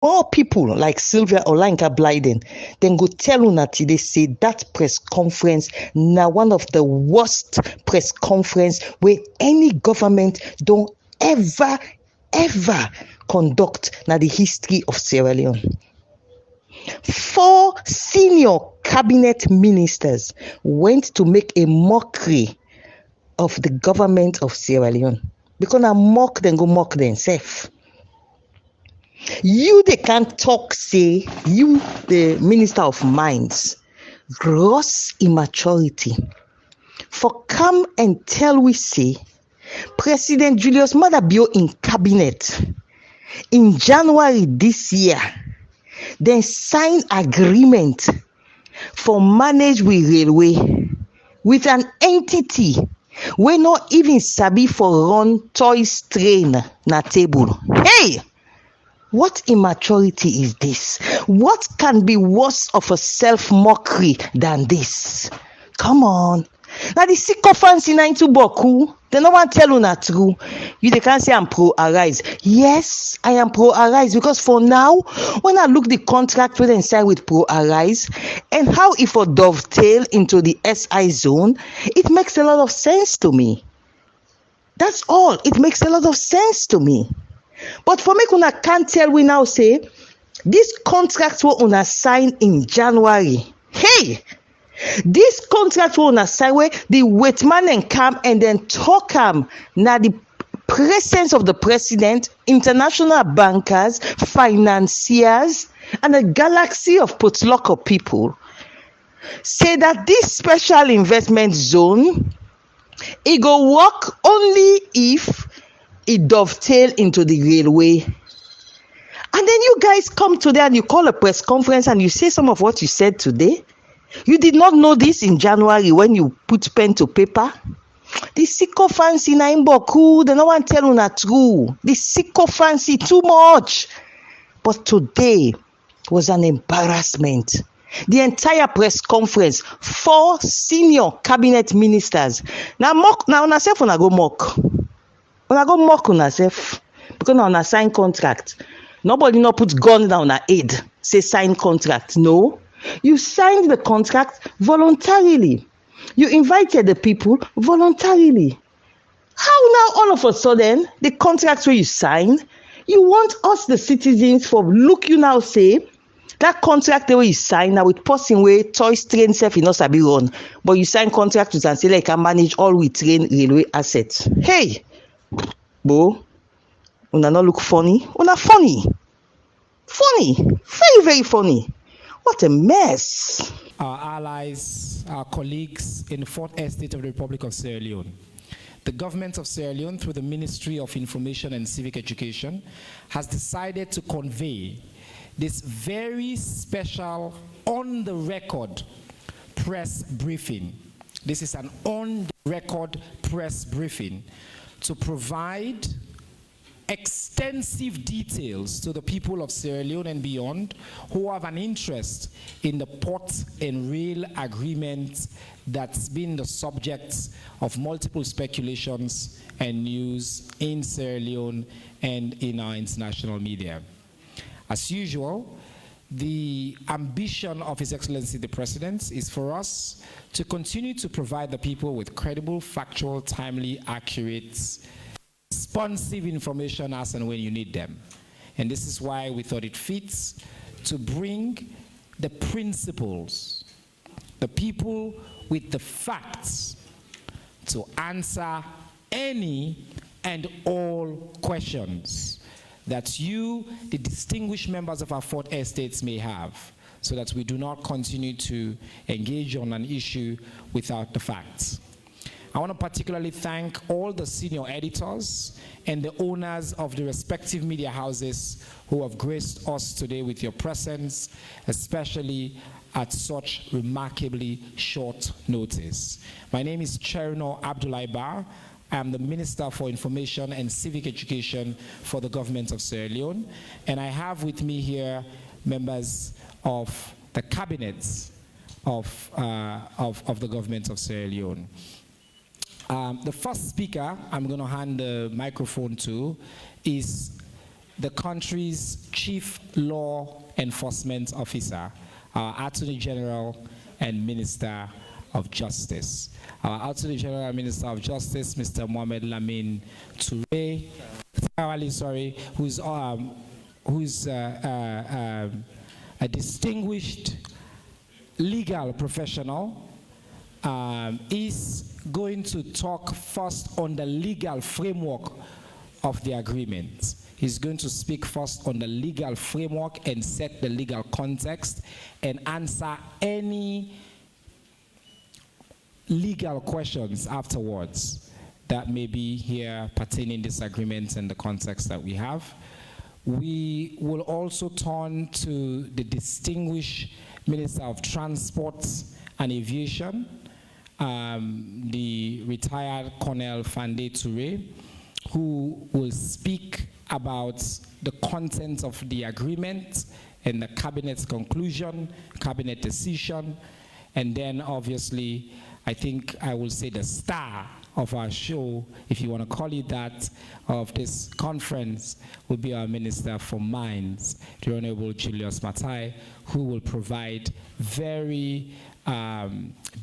more people like Sylvia Blyden, then go tell una today say that press conference na one of the worst press conference where any government don't ever conduct na the history of Sierra Leone. 4 senior cabinet ministers went to make a mockery of the government of Sierra Leone. Because na mock them, go mock themselves. You they can't talk, say, you, the Minister of Mines, gross immaturity. For come and tell we say, President Julius Maada Bio in cabinet in January this year, then sign agreement for manage with railway with an entity we not even sabi for run toys train na table. Hey! What immaturity is this? What can be worse of a self-mockery than this? Come on. Now the sycophants in into Boku, they no one tell you not true. You they can't say I'm pro-arise. Yes, I am pro-arise because for now, when I look the contract we then sign with pro-arise and how it for dovetail into the SI zone, it makes a lot of sense to me. That's all. It makes a lot of sense to me. But for me, una can't tell we now say this contract will una sign in January. Hey, this contract will una sign where the waitman and come and then talk now the presence of the president, international bankers, financiers, and a galaxy of potluck people say that this special investment zone it go work only if it dovetail into the railway. And then you guys come today and you call a press conference and you say some of what you said today. You did not know this in January when you put pen to paper. The sycophants in Boku, they no one tell you not true. The sycophants too much. But today was an embarrassment. The entire press conference, 4 senior cabinet ministers. Now una self una go mock. Una go mock una self because na una sign contract. Nobody no put gun down a head say sign contract. No, you signed the contract voluntarily. You invited the people voluntarily. How now all of a sudden the contract where you sign, you want us the citizens for look you now say that contract the way you sign now with person way toys train self in us be run, but you sign contract with and say like can manage all we train railway assets. Hey. Bo, una not look funny. Una funny. Funny. Very, very funny. What a mess. Our allies, our colleagues in the 4th Estate of the Republic of Sierra Leone. The government of Sierra Leone, through the Ministry of Information and Civic Education, has decided to convey this very special on-the-record press briefing. This is an on-the-record press briefing to provide extensive details to the people of Sierra Leone and beyond who have an interest in the port and rail agreement that's been the subject of multiple speculations and news in Sierra Leone and in our international media. As usual, the ambition of His Excellency the President is for us to continue to provide the people with credible, factual, timely, accurate, responsive information as and when you need them. And this is why we thought it fits to bring the principles, the people with the facts to answer any and all questions that you, the distinguished members of our 4th Estates, may have, so that we do not continue to engage on an issue without the facts. I want to particularly thank all the senior editors and the owners of the respective media houses who have graced us today with your presence, especially at such remarkably short notice. My name is Cherno Abdullahi Bar. I am the Minister for Information and Civic Education for the government of Sierra Leone, and I have with me here members of the cabinets of the government of Sierra Leone. The first speaker I'm going to hand the microphone to is the country's chief law enforcement officer, our Attorney General and Minister of Justice. Our Attorney General and Minister of Justice, Mr. Mohamed Lamine Touré, who's a distinguished legal professional, is going to talk first on the legal framework of the agreement. He's going to speak first on the legal framework and set the legal context and answer any legal questions afterwards that may be here pertaining this agreement and the context that we have. We will also turn to the distinguished Minister of Transport and Aviation, the retired Colonel Fande Touré, who will speak about the content of the agreement and the cabinet's conclusion, cabinet decision, and then obviously, I think I will say the star of our show, if you want to call it that, of this conference will be our Minister for Mines, the Honorable Julius Matai, who will provide very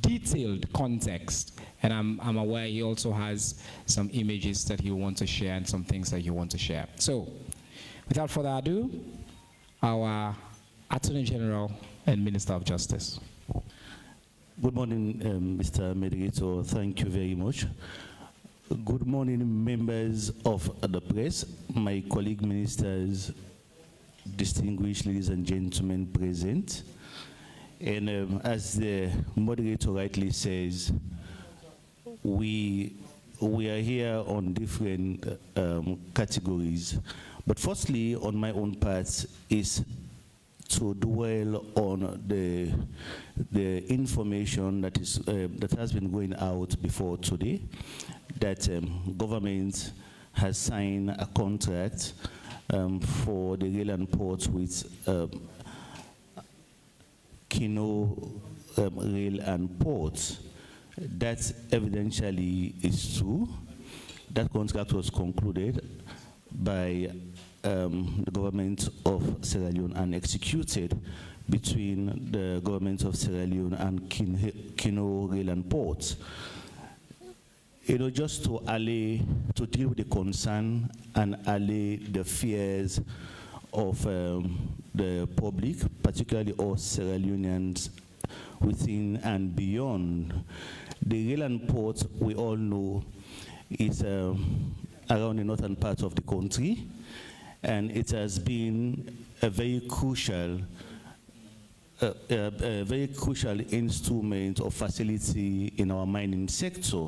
detailed context. And I'm aware he also has some images that he wants to share and some things that he wants to share. So, without further ado, our Attorney General and Minister of Justice. Good morning, Mr. Mediator. Thank you very much. Good morning, members of the press, my colleague ministers, distinguished ladies and gentlemen present. And as the moderator rightly says, we are here on different categories. But firstly, on my own part, is to dwell on the information that is that has been going out before today, that government has signed a contract for the rail and port with Kingo Rail and Ports. That evidentially is true. That contract was concluded by the government of Sierra Leone and executed between the government of Sierra Leone and Kingo Rail and Ports. You know, just to deal with the concern and allay the fears of the public, particularly all Sierra Leoneans within and beyond. The rail and port, we all know, is around the northern part of the country, and it has been a very crucial instrument or facility in our mining sector.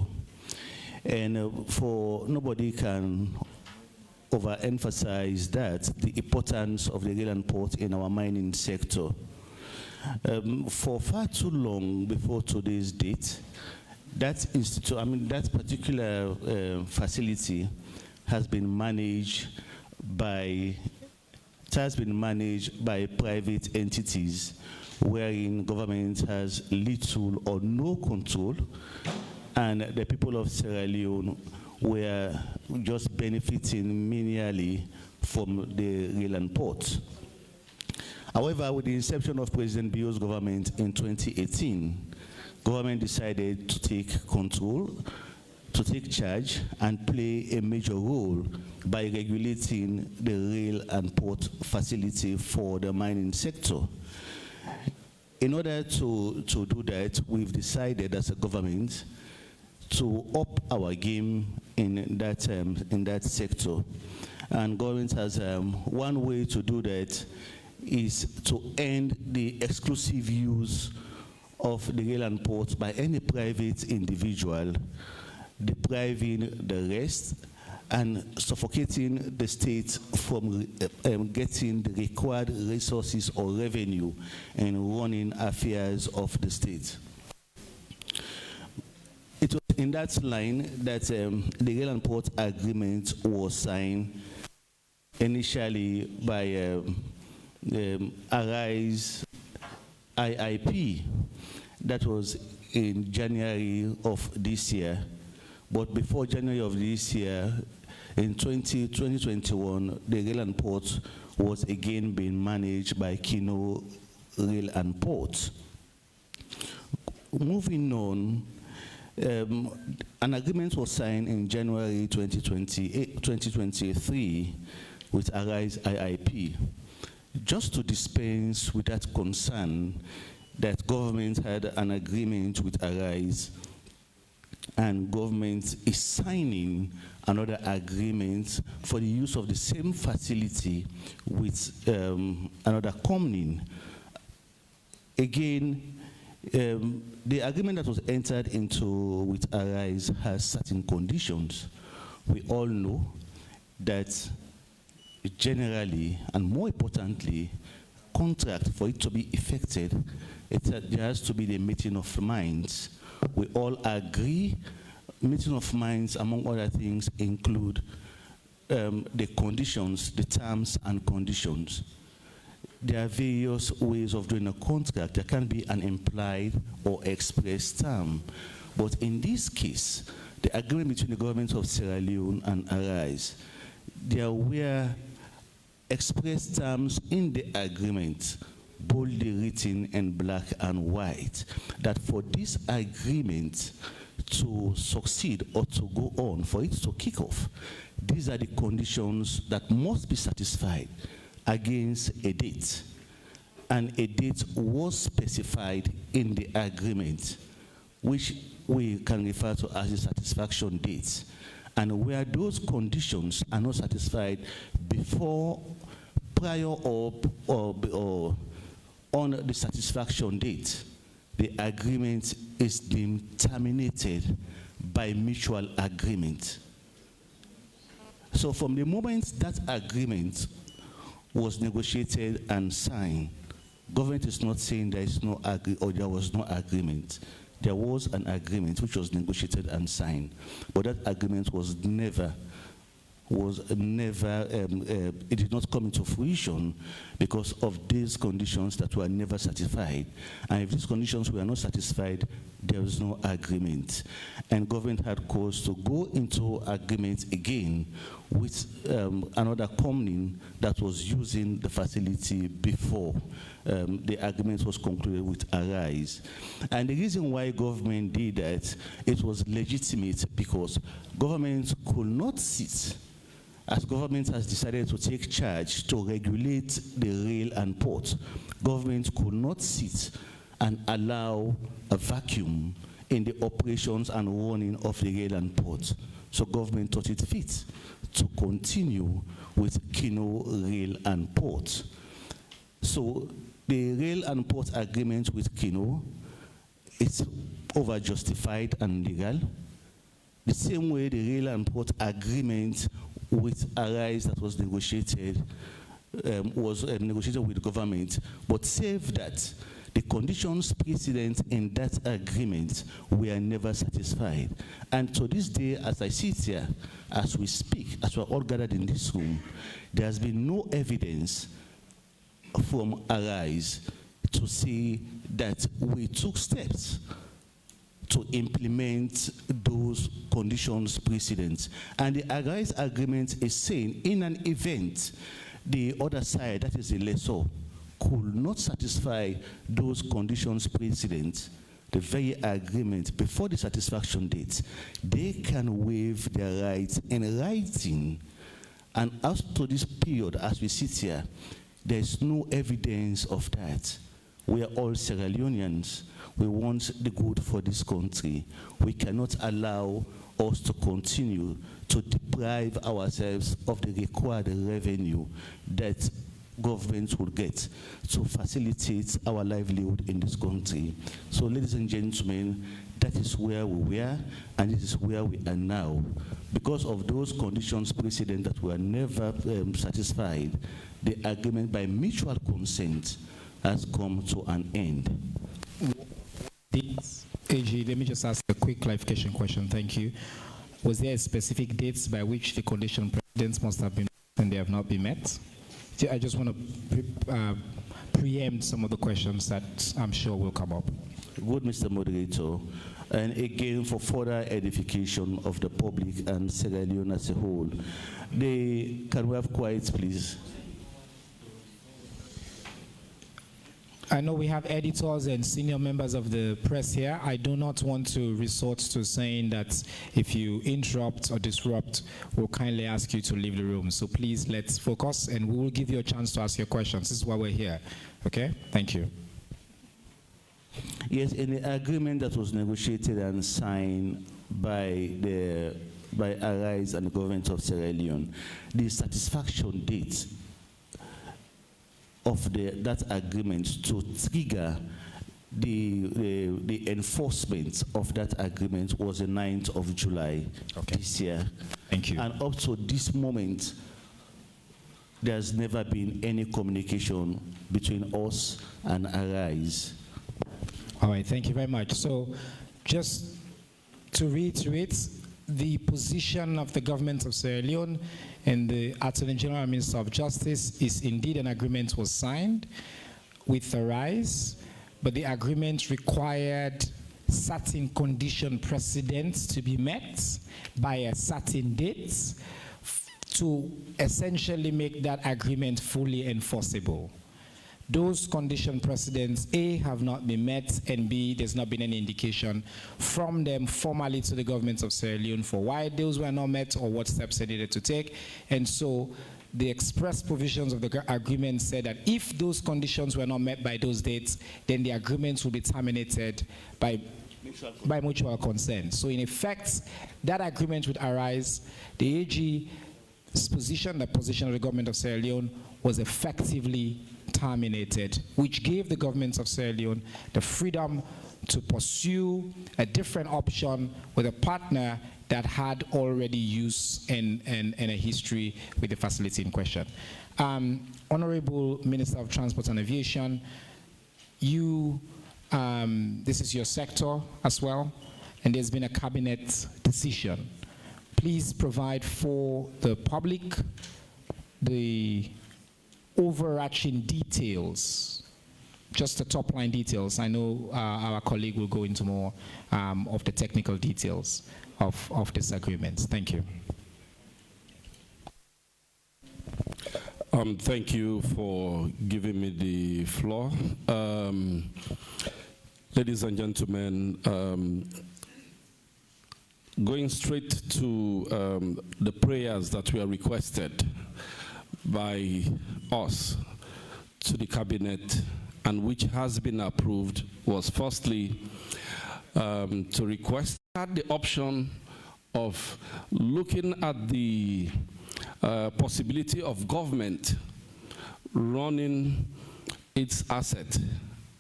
And for nobody can overemphasize that, the importance of the rail and port in our mining sector. For far too long before today's date, that particular facility has been managed by private entities, wherein government has little or no control, and the people of Sierra Leone were just benefiting menially from the rail and port. However, with the inception of President Bio's government in 2018, government decided to take control, to take charge, and play a major role by regulating the rail and port facility for the mining sector. In order to do that, we've decided as a government to up our game in that sector. And government has one way to do that is to end the exclusive use of the rail and port by any private individual, depriving the rest and suffocating the state from getting the required resources or revenue and running affairs of the state. It was in that line that the rail and port agreement was signed initially by Arise IIP. That was in January of this year. But before January of this year, In 2021, the rail and port was again being managed by Kingo Rail and Port. Moving on, an agreement was signed in January 2023 with Arise IIP, just to dispense with that concern that government had an agreement with Arise and government is signing another agreement for the use of the same facility with another company. Again, the agreement that was entered into with Arise has certain conditions. We all know that generally, and more importantly, contract, for it to be effected, there has to be the meeting of minds. We all agree. Meeting of minds, among other things, include the conditions, the terms and conditions. There are various ways of doing a contract. There can be an implied or express term. But in this case, the agreement between the government of Sierra Leone and Arise, there were express terms in the agreement, boldly written in black and white, that for this agreement to succeed or to go on, for it to kick off, these are the conditions that must be satisfied against a date. And a date was specified in the agreement, which we can refer to as the satisfaction date. And where those conditions are not satisfied before, prior or on the satisfaction date, the agreement is deemed terminated by mutual agreement. So from the moment that agreement was negotiated and signed, government is not saying there is no or there was no agreement. There was an agreement which was negotiated and signed, but that agreement was never, it did not come into fruition because of these conditions that were never satisfied. And if these conditions were not satisfied, there was no agreement. And government had cause to go into agreement again with another company that was using the facility before the agreement was concluded with Arise. And the reason why government did that, it was legitimate because government could not sit, as government has decided to take charge to regulate the rail and port. Government could not sit and allow a vacuum in the operations and running of the rail and port. So government thought it fit to continue with Kingo Rail and Port. So the rail and port agreement with Kingo is over-justified and legal. The same way the rail and port agreement with Arise that was negotiated with the government, but save that the conditions precedent in that agreement were never satisfied. And to this day, as I sit here, as we speak, as we're all gathered in this room, there has been no evidence from Arise to say that we took steps to implement those conditions precedents. And the Arise agreement is saying, in an event, the other side, that is the lessor, could not satisfy those conditions precedents, the very agreement before the satisfaction date, they can waive their rights in writing. And as to this period, as we sit here, there's no evidence of that. We are all Sierra Leoneans. We want the good for this country. We cannot allow us to continue to deprive ourselves of the required revenue that government will get to facilitate our livelihood in this country. So, ladies and gentlemen, that is where we were, and this is where we are now. Because of those conditions precedent that were never satisfied, the agreement by mutual consent has come to an end. AG, let me just ask a quick clarification question. Thank you. Was there specific dates by which the condition precedents must have been met and they have not been met? I just want to preempt some of the questions that I'm sure will come up. good Mr. Moderator, and again for further edification of the public and Sierra Leone as a whole. Can we have quiet, please? I know we have editors and senior members of the press here. I do not want to resort to saying that if you interrupt or disrupt, we'll kindly ask you to leave the room. So please, let's focus, and we will give you a chance to ask your questions. This is why we're here. Okay? Thank you. Yes, in the agreement that was negotiated and signed by Arise and the government of Sierra Leone, the satisfaction date of that agreement to trigger the enforcement of that agreement was the 9th of July this year. Thank you. And up to this moment, there's never been any communication between us and Arise. All right, thank you very much. So just to reiterate, the position of the government of Sierra Leone and the Attorney General and Minister of Justice is indeed an agreement was signed with Arise, but the agreement required certain condition precedents to be met by a certain date to essentially make that agreement fully enforceable. Those condition precedents, A, have not been met, and B, there's not been any indication from them formally to the government of Sierra Leone for why those were not met or what steps they needed to take. And so the express provisions of the agreement said that if those conditions were not met by those dates, then the agreement will be terminated by mutual consent. So in effect, that agreement would arise. The AG's position, the position of the government of Sierra Leone, was effectively terminated, which gave the government of Sierra Leone the freedom to pursue a different option with a partner that had already use and a history with the facility in question. Honorable Minister of Transport and Aviation, this is your sector as well, and there's been a cabinet decision. Please provide for the public the overarching details, just the top line details. I know our colleague will go into more of the technical details of this agreement. Thank you. Thank you for giving me the floor. Ladies and gentlemen, going straight to the prayers that were requested by us to the cabinet and which has been approved was firstly to request the option of looking at the possibility of government running its asset,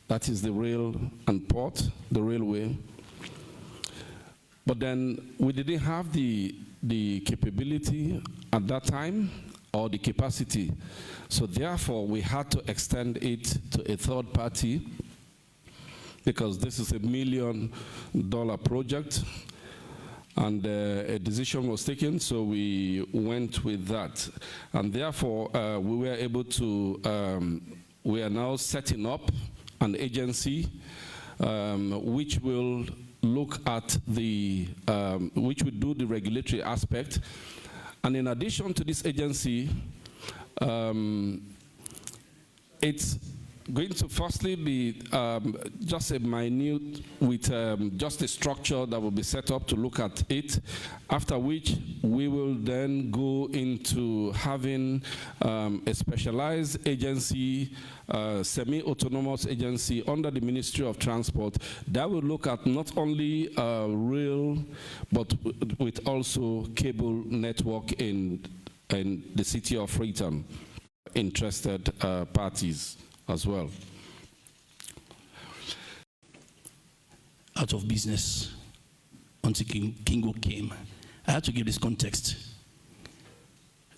that is the rail and port, the railway. But then we didn't have the capability at that time or the capacity. So therefore, we had to extend it to a third party because this is $1 million project, and a decision was taken, so we went with that. And therefore, we were able to, we are now setting up an agency which will look at the, which will do the regulatory aspect. And in addition to this agency, it's going to firstly be just a minute with just a structure that will be set up to look at it, after which we will then go into having a specialized agency, semi-autonomous agency under the Ministry of Transport that will look at not only rail, but with also cable network in the city of Freetown, interested parties as well. Out of business until Kingo came. I had to give this context.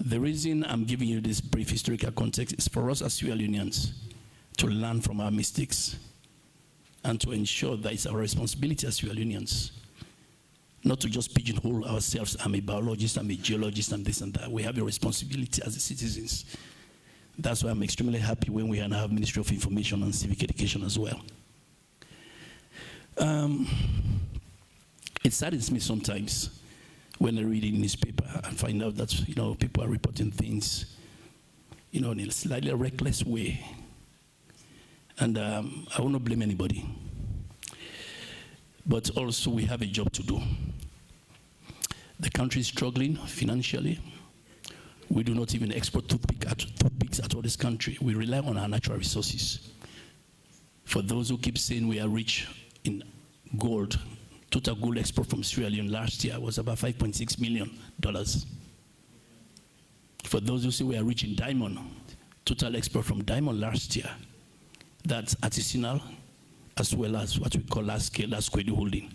The reason I'm giving you this brief historical context is for us as Sierra Leoneans to learn from our mistakes and to ensure that it's our responsibility as Sierra Leoneans not to just pigeonhole ourselves. I'm a biologist, I'm a geologist, and this and that. We have a responsibility as citizens. That's why I'm extremely happy when we now have Ministry of Information and Civic Education as well. It saddens me sometimes when I read in the newspaper and find out that, people are reporting things, in a slightly reckless way. And I will not blame anybody. But also we have a job to do. The country is struggling financially. We do not even export toothpicks out of this country. We rely on our natural resources. For those who keep saying we are rich in gold, total gold export from Sierra Leone last year was about $5.6 million. For those who say we are rich in diamond, total export from diamond last year, that's artisanal as well as what we call large scale, that's Kwedu holding.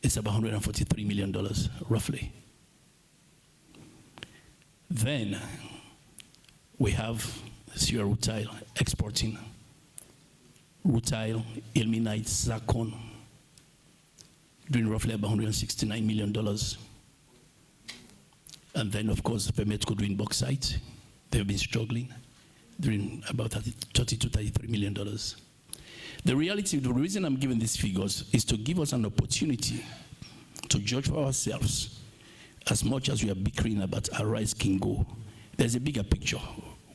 It's about $143 million, roughly. Then we have Sierra Rutile exporting rutile, ilmenite, zircon, doing roughly about $169 million. And then, of course, Vametco doing bauxite. They've been struggling, doing about $33 million. The reality, the reason I'm giving these figures is to give us an opportunity to judge for ourselves. As much as we are bickering about our rice Kingo, there's a bigger picture.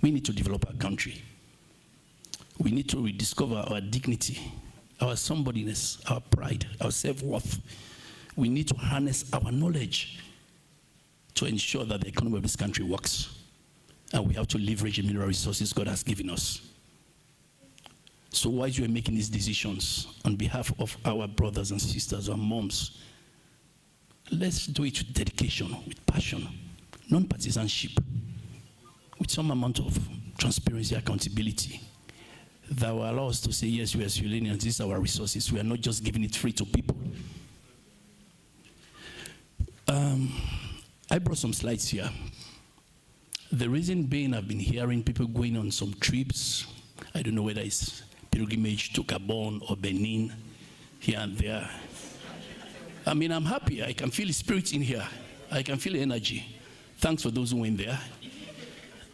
We need to develop our country. We need to rediscover our dignity, our somebodyness, our pride, our self-worth. We need to harness our knowledge to ensure that the economy of this country works. And we have to leverage the mineral resources God has given us. So while you are making these decisions on behalf of our brothers and sisters, our moms, let's do it with dedication, with passion, non-partisanship, with some amount of transparency, accountability, that will allow us to say, yes, we are Sierra Leoneans, these are our resources. We are not just giving it free to people. I brought some slides here. The reason being, I've been hearing people going on some trips. I don't know whether it's pilgrimage to Gabon or Benin, here and there. I mean, I'm happy. I can feel the spirit in here. I can feel the energy. Thanks for those who went there.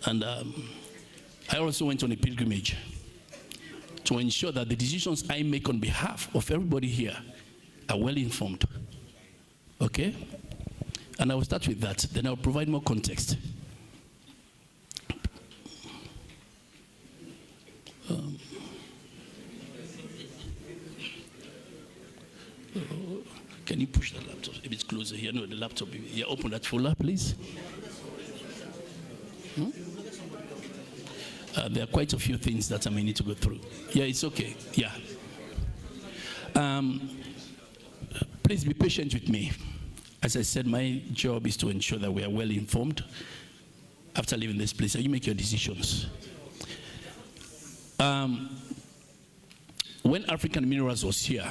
And I also went on a pilgrimage to ensure that the decisions I make on behalf of everybody here are well informed. Okay? And I will start with that. Then I'll provide more context. Can you push the laptop a bit closer here? No, the laptop. Yeah, open that folder, please. There are quite a few things that I may need to go through. Yeah, it's okay. Yeah. Please be patient with me. As I said, my job is to ensure that we are well informed after leaving this place, and you make your decisions. When African Minerals was here,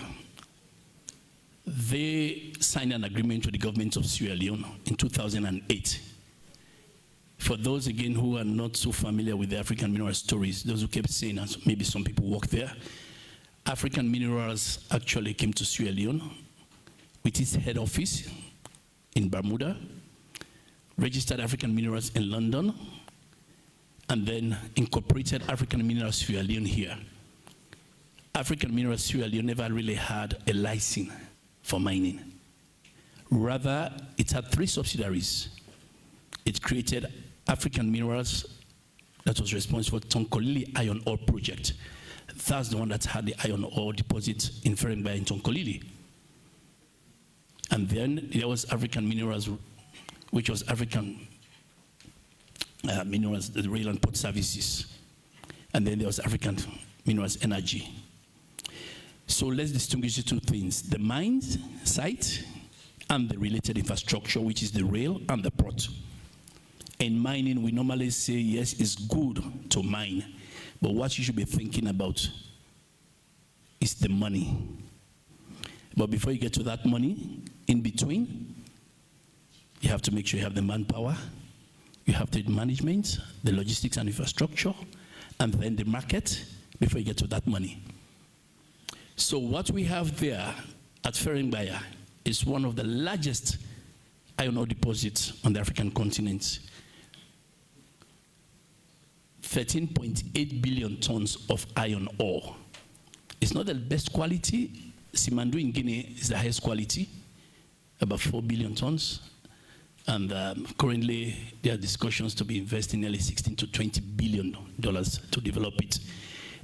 they signed an agreement with the government of Sierra Leone in 2008. For those, again, who are not so familiar with the African Minerals stories, those who kept saying, and maybe some people work there, African Minerals actually came to Sierra Leone with its head office in Bermuda, registered African Minerals in London, and then incorporated African Minerals Sierra Leone here. African Minerals Sierra Leone never really had a license for mining. Rather, it had 3 subsidiaries. It created African Minerals that was responsible for Tonkolili Iron Ore Project. That's the one that had the iron ore deposit in Ferengbaya in Tonkolili. And then there was African Minerals, which was African Minerals, the Rail and Port Services. And then there was African Minerals Energy. So let's distinguish the 2 things, the mine site and the related infrastructure, which is the rail and the port. In mining, we normally say, yes, it's good to mine, but what you should be thinking about is the money. But before you get to that money, in between, you have to make sure you have the manpower, you have the management, the logistics and infrastructure, and then the market before you get to that money. So what we have there at Ferengbaya is one of the largest iron ore deposits on the African continent. 13.8 billion tons of iron ore. It's not the best quality, Simandou in Guinea is the highest quality, about 4 billion tons. And currently, there are discussions to be investing nearly $16 to $20 billion to develop it.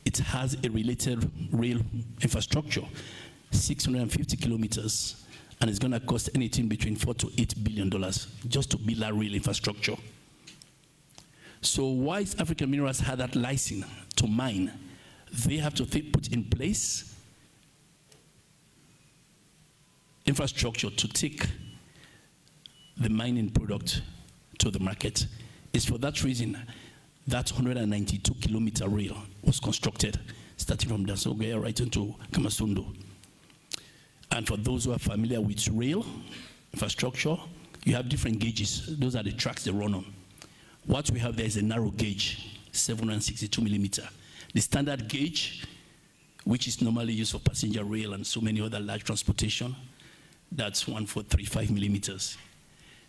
It has a related rail infrastructure, 650 kilometers, and it's going to cost anything between $4 to $8 billion just to build that rail infrastructure. So whilst African Minerals had that license to mine, they have to put in place infrastructure to take the mining product to the market. It's for that reason that 192-kilometer rail was constructed, starting from Dasogaya right into Kamasundo. And for those who are familiar with rail infrastructure, you have different gauges. Those are the tracks they run on. What we have there is a narrow gauge, 762 millimeter. The standard gauge, which is normally used for passenger rail and so many other large transportation, that's 1435 millimeters.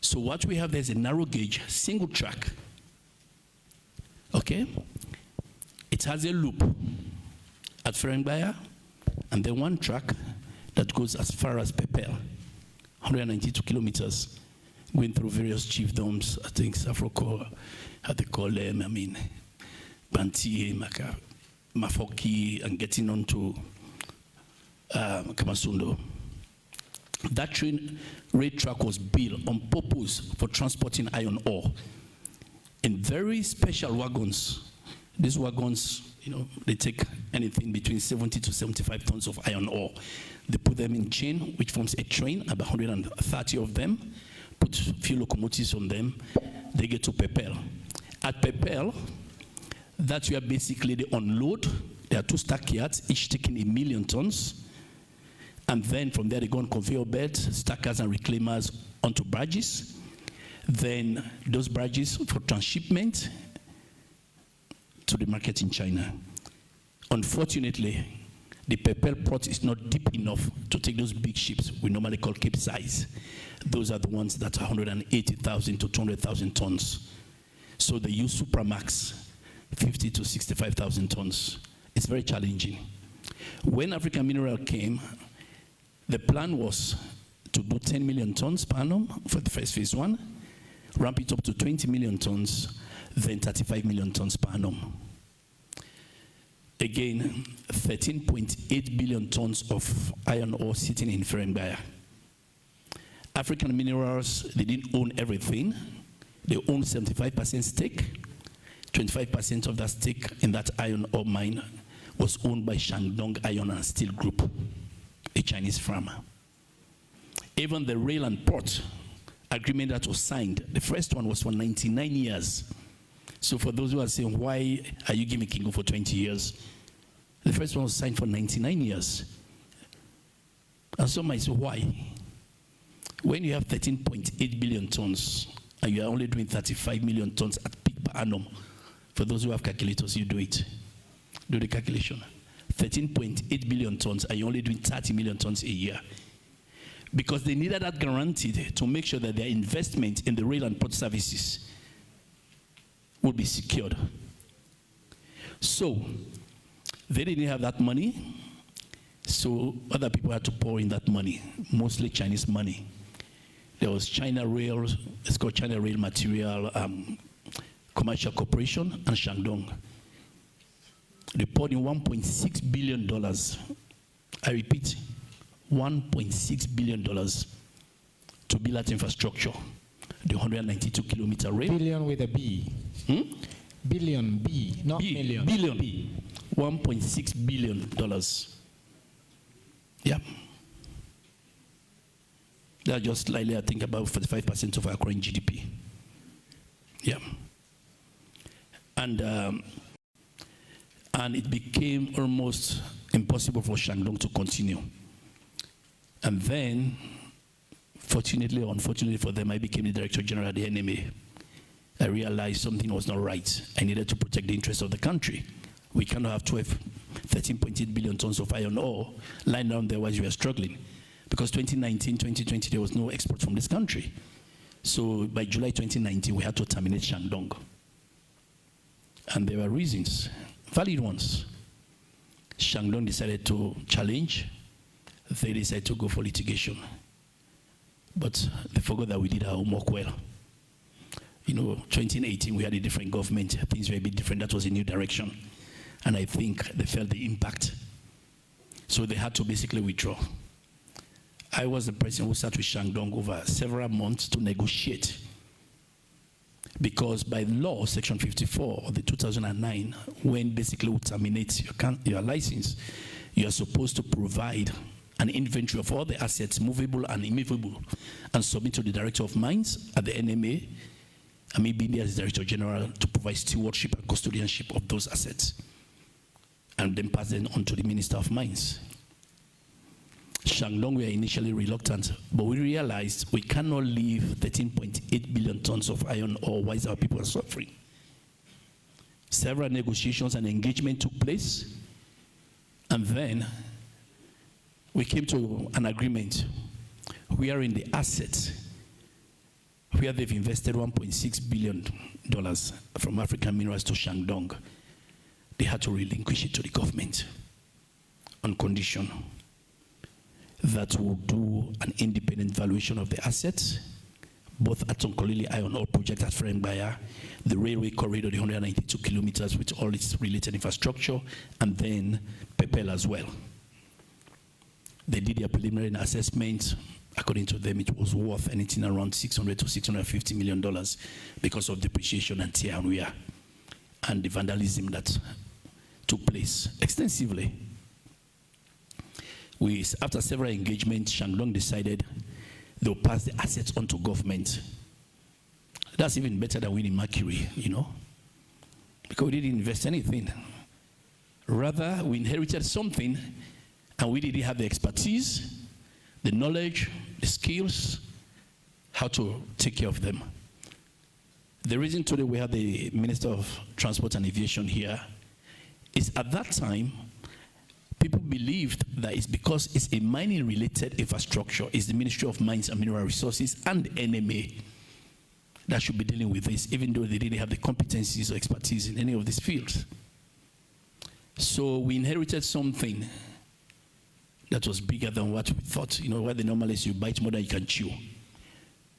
So what we have there is a narrow gauge, single track. Okay? It has a loop at Ferengbaya, and then one track that goes as far as Pepel, 192 kilometers, going through various chiefdoms, I think Safroko, how they call them, Banti, Mafoki, and getting on to Kamasundo. That rail track was built on purpose for transporting iron ore in very special wagons. These wagons, they take anything between 70 to 75 tons of iron ore. They put them in chain, which forms a train, about 130 of them, put a few locomotives on them, they get to Pepel. At Pepel, that's where basically they unload. There are 2 stackyards, each taking 1 million tons. And then from there they go on conveyor belts, stackers and reclaimers onto barges. Then those barges for transshipment to the market in China. Unfortunately, the Pepel port is not deep enough to take those big ships we normally call Cape size. Those are the ones that are 180,000 to 200,000 tons. So they use Supramax, 50 to 65,000 tons. It's very challenging. When African Mineral came, the plan was to do 10 million tons per annum for the first phase 1, ramp it up to 20 million tons, then 35 million tons per annum. Again, 13.8 billion tons of iron ore sitting in Ferengbaya. African Minerals, they didn't own everything. They owned 75% stake. 25% of that stake in that iron ore mine was owned by Shandong Iron and Steel Group, a Chinese firm. Even the rail and port agreement that was signed, the first one was for 99 years. So for those who are saying, why are you giving Kingo for 20 years? The first one was signed for 99 years. And some might say, why? When you have 13.8 billion tons, and you are only doing 35 million tons at peak per annum, for those who have calculators, you do it. Do the calculation. 13.8 billion tons, and you're only doing 30 million tons a year. Because they needed that guaranteed to make sure that their investment in the rail and port services would be secured. So, they didn't have that money, so other people had to pour in that money, mostly Chinese money. There was China Rail, it's called China Rail Material Commercial Corporation, and Shandong. They poured in $1.6 billion. I repeat, $1.6 billion to build that infrastructure, the 192-kilometer rail. Billion with a B. Billion, B, not B, million. Billion. B. $1.6 billion. Yeah. That's just slightly, I think, about 45% of our current GDP. Yeah. And it became almost impossible for Shandong to continue. And then, fortunately or unfortunately for them, I became the Director General of the NMA. I realized something was not right. I needed to protect the interests of the country. We cannot have 13.8 billion tons of iron ore lying down there while we are struggling. Because 2019, 2020, there was no export from this country. So by July 2019, we had to terminate Shandong. And there were reasons, valid ones. Shandong decided to challenge, they decided to go for litigation. But they forgot that we did our homework well. 2018, we had a different government. Things were a bit different. That was a new direction. And I think they felt the impact. So they had to basically withdraw. I was the person who sat with Shandong over several months to negotiate. Because by law, Section 54 of the 2009, when basically we terminate your license, you are supposed to provide an inventory of all the assets, movable and immovable, and submit to the Director of Mines at the NMA, and me being there as Director General, to provide stewardship and custodianship of those assets, and then pass them on to the Minister of Mines. Shandong were initially reluctant, but we realized we cannot leave 13.8 billion tons of iron ore while our people are suffering. Several negotiations and engagement took place, and then we came to an agreement wherein the assets, where they've invested $1.6 billion from African Minerals to Shandong, they had to relinquish it to the government on condition that will do an independent valuation of the assets, both at Tonkolili Iron Ore Project at Frembaya, the railway corridor, the 192 kilometers with all its related infrastructure, and then Pepel as well. They did their preliminary assessment. According to them, it was worth anything around $600 to $650 million because of depreciation and tear and wear and the vandalism that took place extensively. After several engagements, Shandong decided they'll pass the assets on to government. That's even better than winning Mercury, because we didn't invest anything. Rather, we inherited something, and we didn't have the expertise, the knowledge, the skills, how to take care of them. The reason today we have the Minister of Transport and Aviation here is at that time, people believed that it's because it's a mining-related infrastructure, it's the Ministry of Mines and Mineral Resources and the NMA that should be dealing with this, even though they didn't have the competencies or expertise in any of these fields. So we inherited something that was bigger than what we thought. What they normally say, you bite more than you can chew.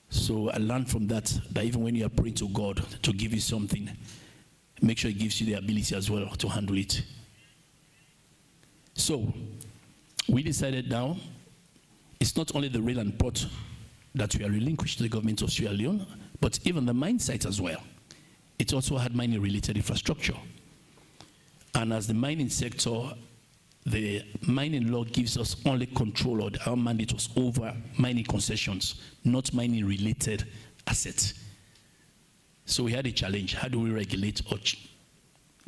So I learned from that even when you are praying to God to give you something, make sure He gives you the ability as well to handle it. So we decided now, it's not only the rail and port that we are relinquished to the government of Sierra Leone, but even the mine sites as well. It also had mining-related infrastructure. And as the mining sector, the mining law gives us only control, or our mandate was over mining concessions, not mining-related assets. So we had a challenge. How do we regulate or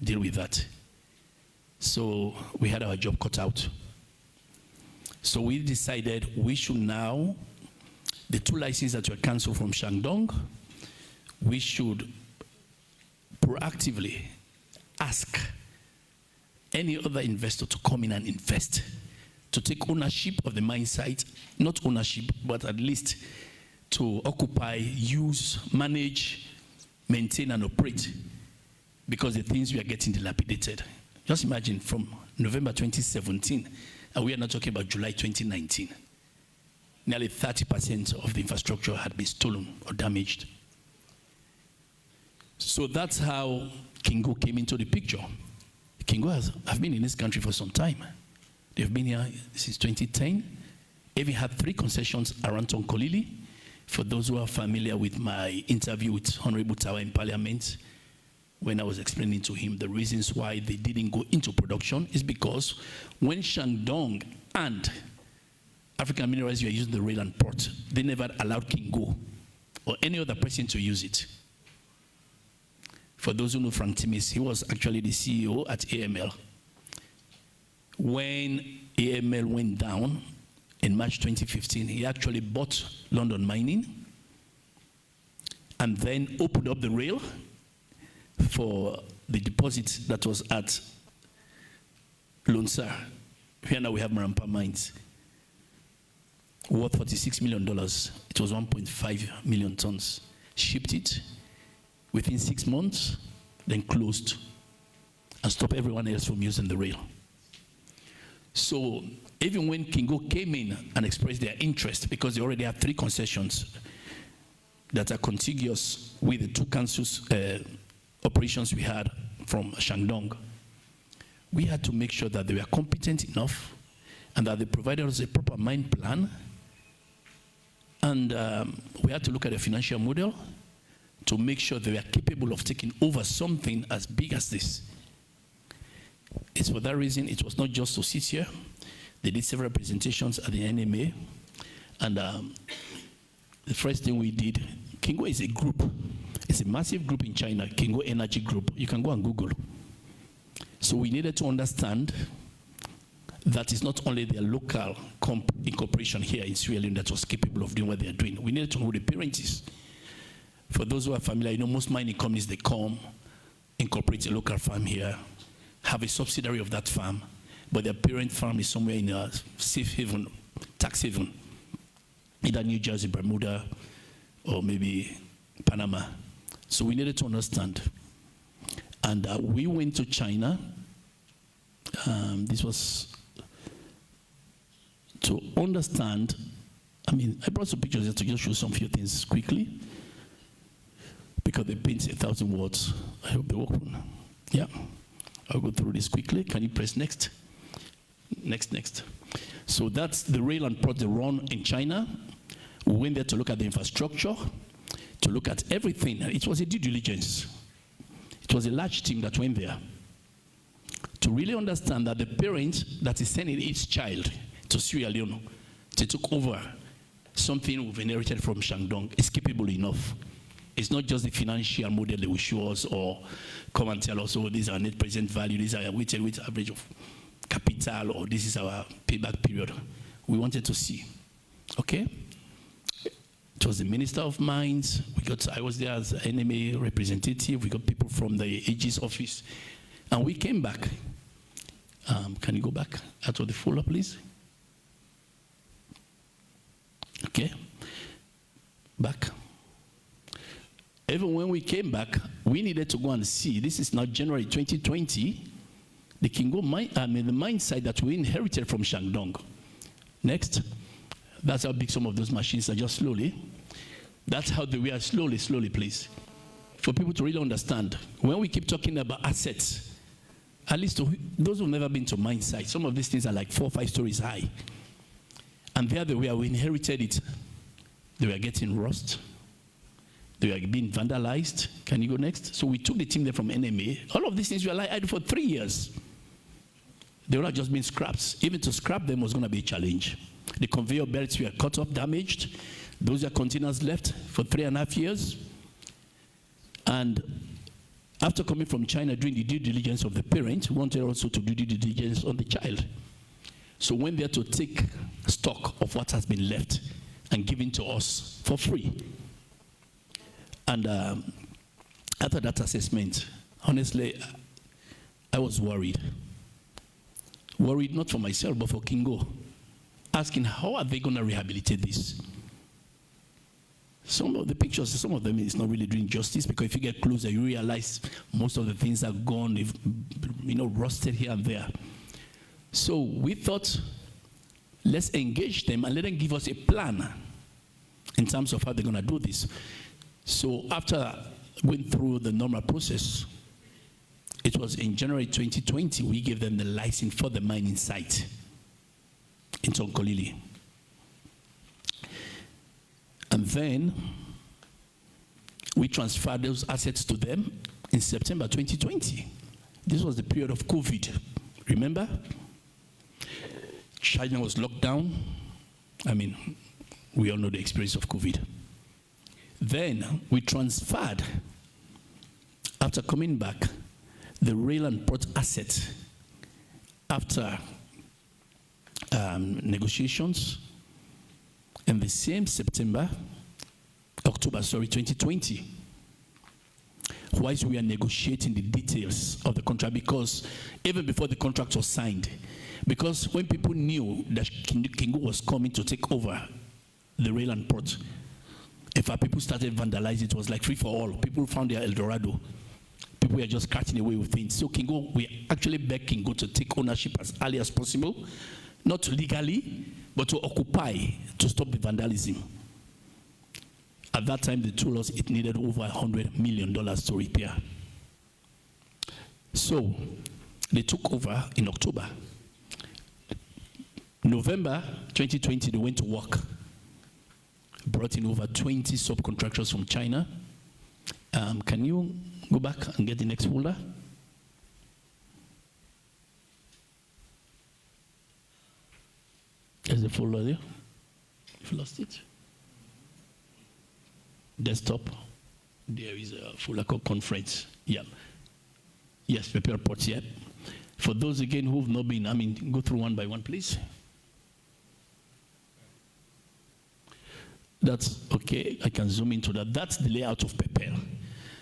deal with that? So we had our job cut out. So we decided we should now, the 2 licenses that were canceled from Shandong, we should proactively ask any other investor to come in and invest, to take ownership of the mine site, not ownership, but at least to occupy, use, manage, maintain, and operate, because the things we are getting dilapidated. Just imagine from November 2017, and we are not talking about July 2019, nearly 30% of the infrastructure had been stolen or damaged. So that's how Kingo came into the picture. Kingo have been in this country for some time. They've been here since 2010. Even had 3 concessions around Tonkolili. For those who are familiar with my interview with Honorable Tawa in Parliament, when I was explaining to him the reasons why they didn't go into production, is because when Shandong and African Minerals were using the rail and port, they never allowed Kingo or any other person to use it. For those who know Frank Timis, he was actually the CEO at AML. When AML went down in March 2015, he actually bought London Mining and then opened up the rail for the deposit that was at Lonsar. Here now we have Marampa Mines, worth $46 million. It was 1.5 million tons. Shipped it within 6 months, then closed and stopped everyone else from using the rail. So even when Kingo came in and expressed their interest, because they already have 3 concessions that are contiguous with the 2 councils operations we had from Shandong, we had to make sure that they were competent enough and that they provided us a proper mine plan. And we had to look at the financial model to make sure they were capable of taking over something as big as this. It's for that reason it was not just to sit here. They did several presentations at the NMA. And the first thing we did, Kingo is a group. It's a massive group in China, Kingo Energy Group. You can go and Google. So we needed to understand that it's not only their local incorporation here in Sierra Leone that was capable of doing what they're doing. We needed to know who the parent is. For those who are familiar, you know, most mining companies, they come, incorporate a local farm here, have a subsidiary of that farm, but their parent farm is somewhere in a safe haven, tax haven, either New Jersey, Bermuda, or maybe Panama. So we needed to understand. And we went to China. This was to understand. I mean, I brought some pictures just to just show some few things quickly, because they paint 1,000 words. I hope they work. Yeah, I'll go through this quickly. Can you press next? Next. So that's the rail and port they run in China. We went there to look at the infrastructure, to look at everything. It was a due diligence. It was a large team that went there to really understand that the parent that is sending its child to Sierra Leone to take over something we've inherited from Shandong is capable enough. It's not just the financial model they will show us or come and tell us, oh, these are net present value, these are weighted average of capital, or this is our payback period. We wanted to see. Okay? It was the Minister of Mines. I was there as an NMA representative. We got people from the AG's office. And we came back. Can you go back out of the folder, please? Okay. Back. Even when we came back, we needed to go and see. This is now January 2020. The Kingo mine, the mine site that we inherited from Shandong. Next. That's how big some of those machines are, just slowly. That's how they were, slowly, please. For people to really understand, when we keep talking about assets, at least those who've never been to mine sites, some of these things are like 4 or 5 stories high. And there they were, we inherited it. They were getting rust. They were being vandalized. Can you go next? So we took the team there from NMA. All of these things were like idle for 3 years. They were not just being scraps. Even to scrap them was going to be a challenge. The conveyor belts were cut off, damaged. Those are containers left for 3.5 years. And after coming from China, doing the due diligence of the parent, we wanted also to do due diligence on the child. So went there to take stock of what has been left and given to us for free. And after that assessment, honestly, I was worried. Worried not for myself, but for Kingo. Asking, how are they going to rehabilitate this? Some of the pictures, some of them is not really doing justice, because if you get closer, you realize most of the things are gone, they've, rusted here and there. So we thought, let's engage them and let them give us a plan in terms of how they're going to do this. So after going through the normal process, it was in January 2020, we gave them the license for the mining site in Tonkolili. And then we transferred those assets to them in September 2020. This was the period of COVID, remember? China was locked down. I mean, we all know the experience of COVID. Then we transferred, after coming back, the rail and port asset after negotiations in the same October 2020. Whilst we are negotiating the details of the contract, because even before the contract was signed, because when people knew that Kingo was coming to take over the rail and port, in fact, people started vandalizing. It was like free for all. People found their El Dorado. People were just cutting away with things. So Kingo, we actually begged Kingo to take ownership as early as possible, not legally, but to occupy, to stop the vandalism. At that time, they told us it needed over $100 million to repair. So they took over in October. November 2020, they went to work. Brought in over 20 subcontractors from China. Can you go back and get the next folder? There's the folder there. You've lost it. Desktop. There is a folder called conference. Yeah. Yes, prepare reports. Yeah. For those again who've not been, go through one by one, please. That's okay. I can zoom into that. That's the layout of Pepel.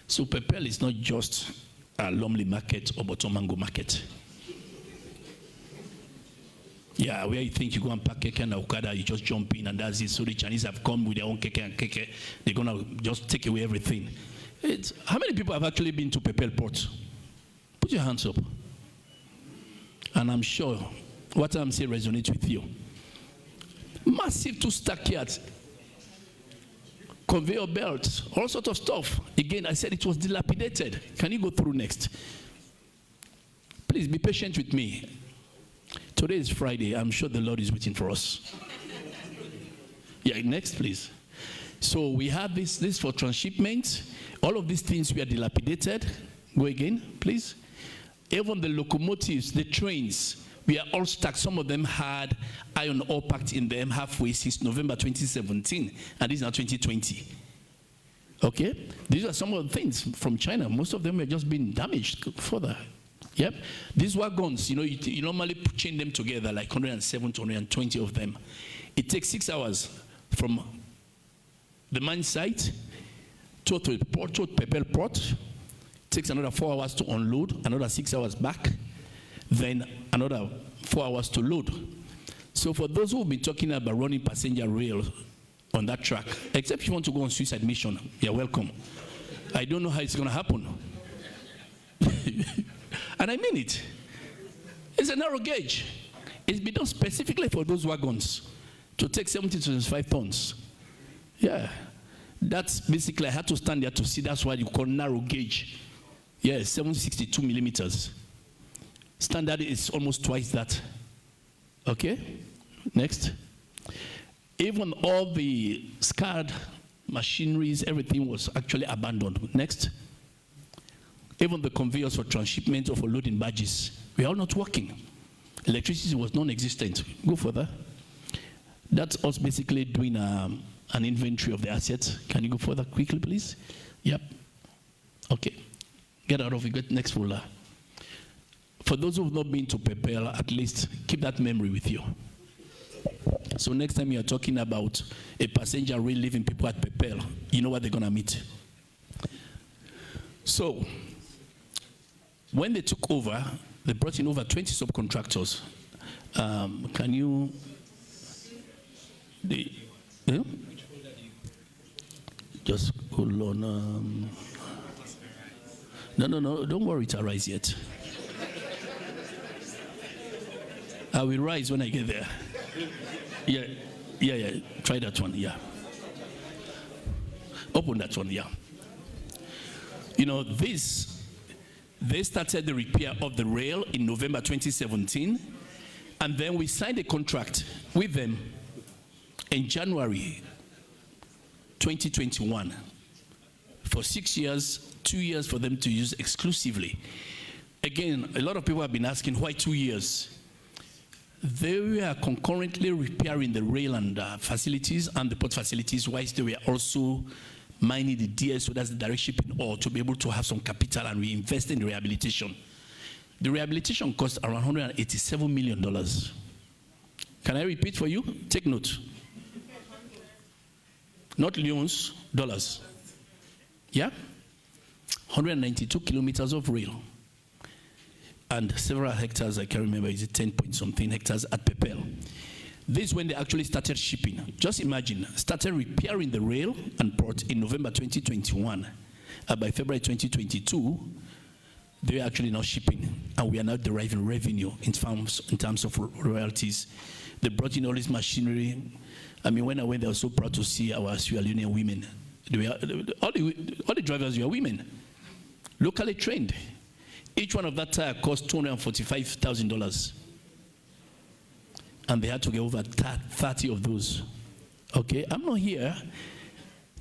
So Pepel is not just a Lumley market or Botomango market. Yeah, where you think you go and pack keke and Okada, you just jump in and that's it. So the Chinese have come with their own keke and keke. They're going to just take away everything. How many people have actually been to Pepel Port? Put your hands up. And I'm sure what I'm saying resonates with you. Massive two-stack yards. Conveyor belts, all sorts of stuff. Again, I said it was dilapidated. Can you go through next? Please be patient with me. Today is Friday. I'm sure the Lord is waiting for us. Yeah, next, please. So we have this for transshipment. All of these things were dilapidated. Go again, please. Even the locomotives, the trains, we are all stuck. Some of them had iron ore packed in them halfway since November 2017, and this is now 2020. Okay? These are some of the things from China. Most of them are just being damaged further. Yep. These wagons, you normally chain them together, like 107 to 120 of them. It takes 6 hours from the mine site to Pepel Port. It takes another 4 hours to unload, another 6 hours back, then another 4 hours to load. So for those who have been talking about running passenger rail on that track, except if you want to go on suicide mission, you're welcome. I don't know how it's going to happen. And I mean it. It's a narrow gauge. It's been done specifically for those wagons to take 70 to 75 tons. Yeah. That's basically, I had to stand there to see. That's why you call narrow gauge. Yeah, 762 millimeters. Standard is almost twice that. Okay? Next. Even all the scarred machineries, everything was actually abandoned. Next. Even the conveyors for transshipment or for loading barges, we are all not working. Electricity was non-existent. Go further. That's us basically doing an inventory of the assets. Can you go further quickly, please? Yep. Okay. Get out of it. Get next folder. For those who have not been to Pepel, at least keep that memory with you. So next time you are talking about a passenger rail leaving people at Pepel, you know what they're going to meet. So, when they took over, they brought in over 20 subcontractors. Can you... Just hold on. No, don't worry, it arrives yet. I will rise when I get there. Yeah. Try that one, yeah. Open that one, yeah. They started the repair of the rail in November 2017, and then we signed a contract with them in January 2021 for 6 years, 2 years for them to use exclusively. Again, a lot of people have been asking, why 2 years? They were concurrently repairing the rail and facilities and the port facilities, whilst they were also mining the DSO, that's the direct shipping ore, to be able to have some capital and reinvest in the rehabilitation. The rehabilitation cost around $187 million. Can I repeat for you? Take note. Not Leone's, dollars. Yeah? 192 kilometers of rail. And several hectares, I can't remember, is it 10 point something hectares at Pepel. This is when they actually started shipping. Just imagine, started repairing the rail and port in November 2021. By February 2022, They were actually now shipping, and we are now deriving revenue in terms of royalties. They brought in all this machinery. I mean, when I went there, I was so proud to see our Sierra Leonean women. All the drivers were women, locally trained. Each one of that tire cost $245,000. And they had to get over 30 of those. Okay, I'm not here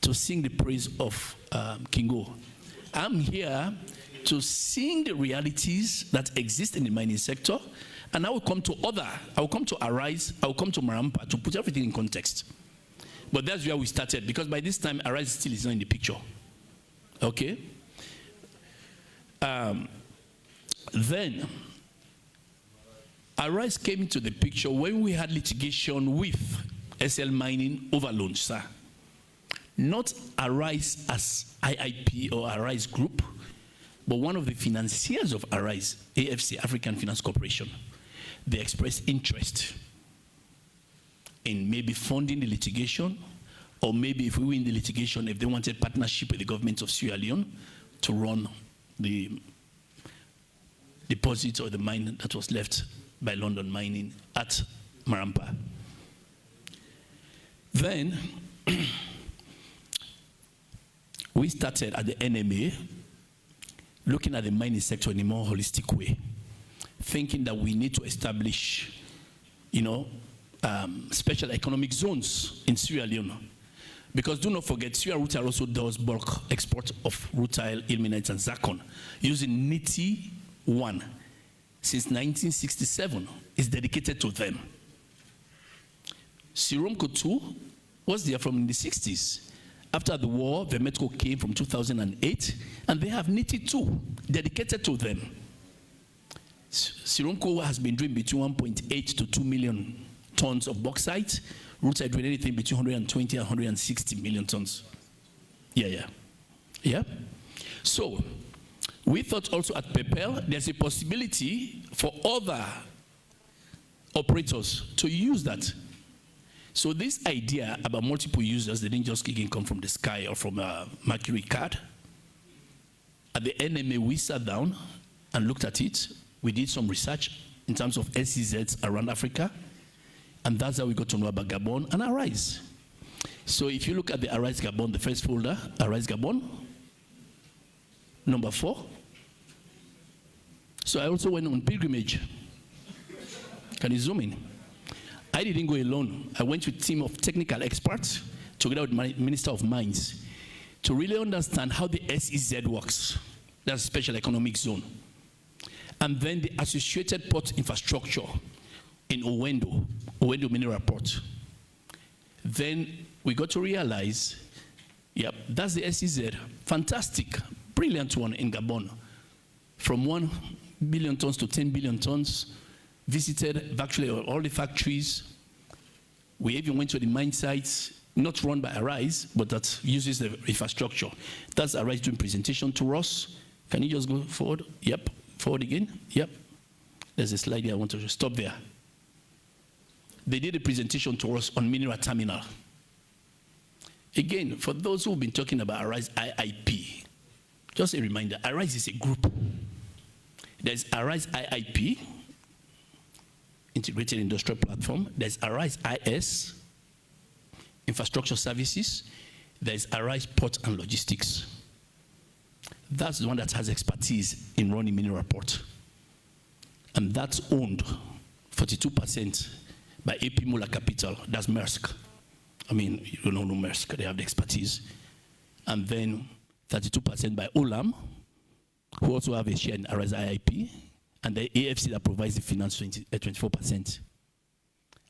to sing the praise of Kingo. I'm here to sing the realities that exist in the mining sector, and I will come to Arise, I will come to Marampa to put everything in context. But that's where we started, because by this time, Arise still is not in the picture. Okay? Then, Arise came into the picture when we had litigation with SL Mining over loans, sir. Not Arise as IIP or Arise Group, but one of the financiers of Arise, AFC, African Finance Corporation. They expressed interest in maybe funding the litigation, or maybe if we win the litigation, if they wanted partnership with the government of Sierra Leone to run the deposit or the mine that was left by London Mining at Marampa. Then, we started at the NMA looking at the mining sector in a more holistic way, thinking that we need to establish, special economic zones in Sierra Leone. Because do not forget, Sierra Rutile also does bulk export of rutile, ilmenite, and zircon using NITI 1. Since 1967, is dedicated to them. Siromco 2 was there from the 60s. After the war, Vemetco came from 2008, and they have NITI 2 dedicated to them. Siromco has been doing between 1.8 to 2 million tons of bauxite. Rutile doing anything between 120 and 160 million tons. Yeah. So, we thought also at Pepel, there's a possibility for other operators to use that. So this idea about multiple users, they didn't just come from the sky or from a Mercury card. At the NMA, we sat down and looked at it. We did some research in terms of SEZs around Africa. And that's how we got to know about Gabon and Arise. So if you look at the Arise Gabon, the first folder, Arise Gabon, number 4. So I also went on pilgrimage. Can you zoom in? I didn't go alone. I went with a team of technical experts together with my Minister of Mines to really understand how the SEZ works. That's a special economic zone. And then the associated port infrastructure in Owendo Mineral Port. Then we got to realize, that's the SEZ. Fantastic, brilliant one in Gabon. From 1 billion tons to 10 billion tons, visited virtually all the factories. We even went to the mine sites, not run by Arise, but that uses the infrastructure. That's Arise doing presentation to us. Can you just go forward? Yep, forward again, yep. There's a slide here, I want to stop there. They did a presentation to us on Mineral Terminal. Again, for those who've been talking about Arise IIP, just a reminder, Arise is a group. There's Arise IIP, Integrated Industrial Platform. There's Arise IS, Infrastructure Services. There's Arise Port and Logistics. That's the one that has expertise in running mineral port. And that's owned 42% by AP Moeller Capital. That's Maersk. I mean, you don't know Maersk, they have the expertise. And then 32% by Olam, who also have a share in Arise IIP, and the AFC that provides the finance 24%.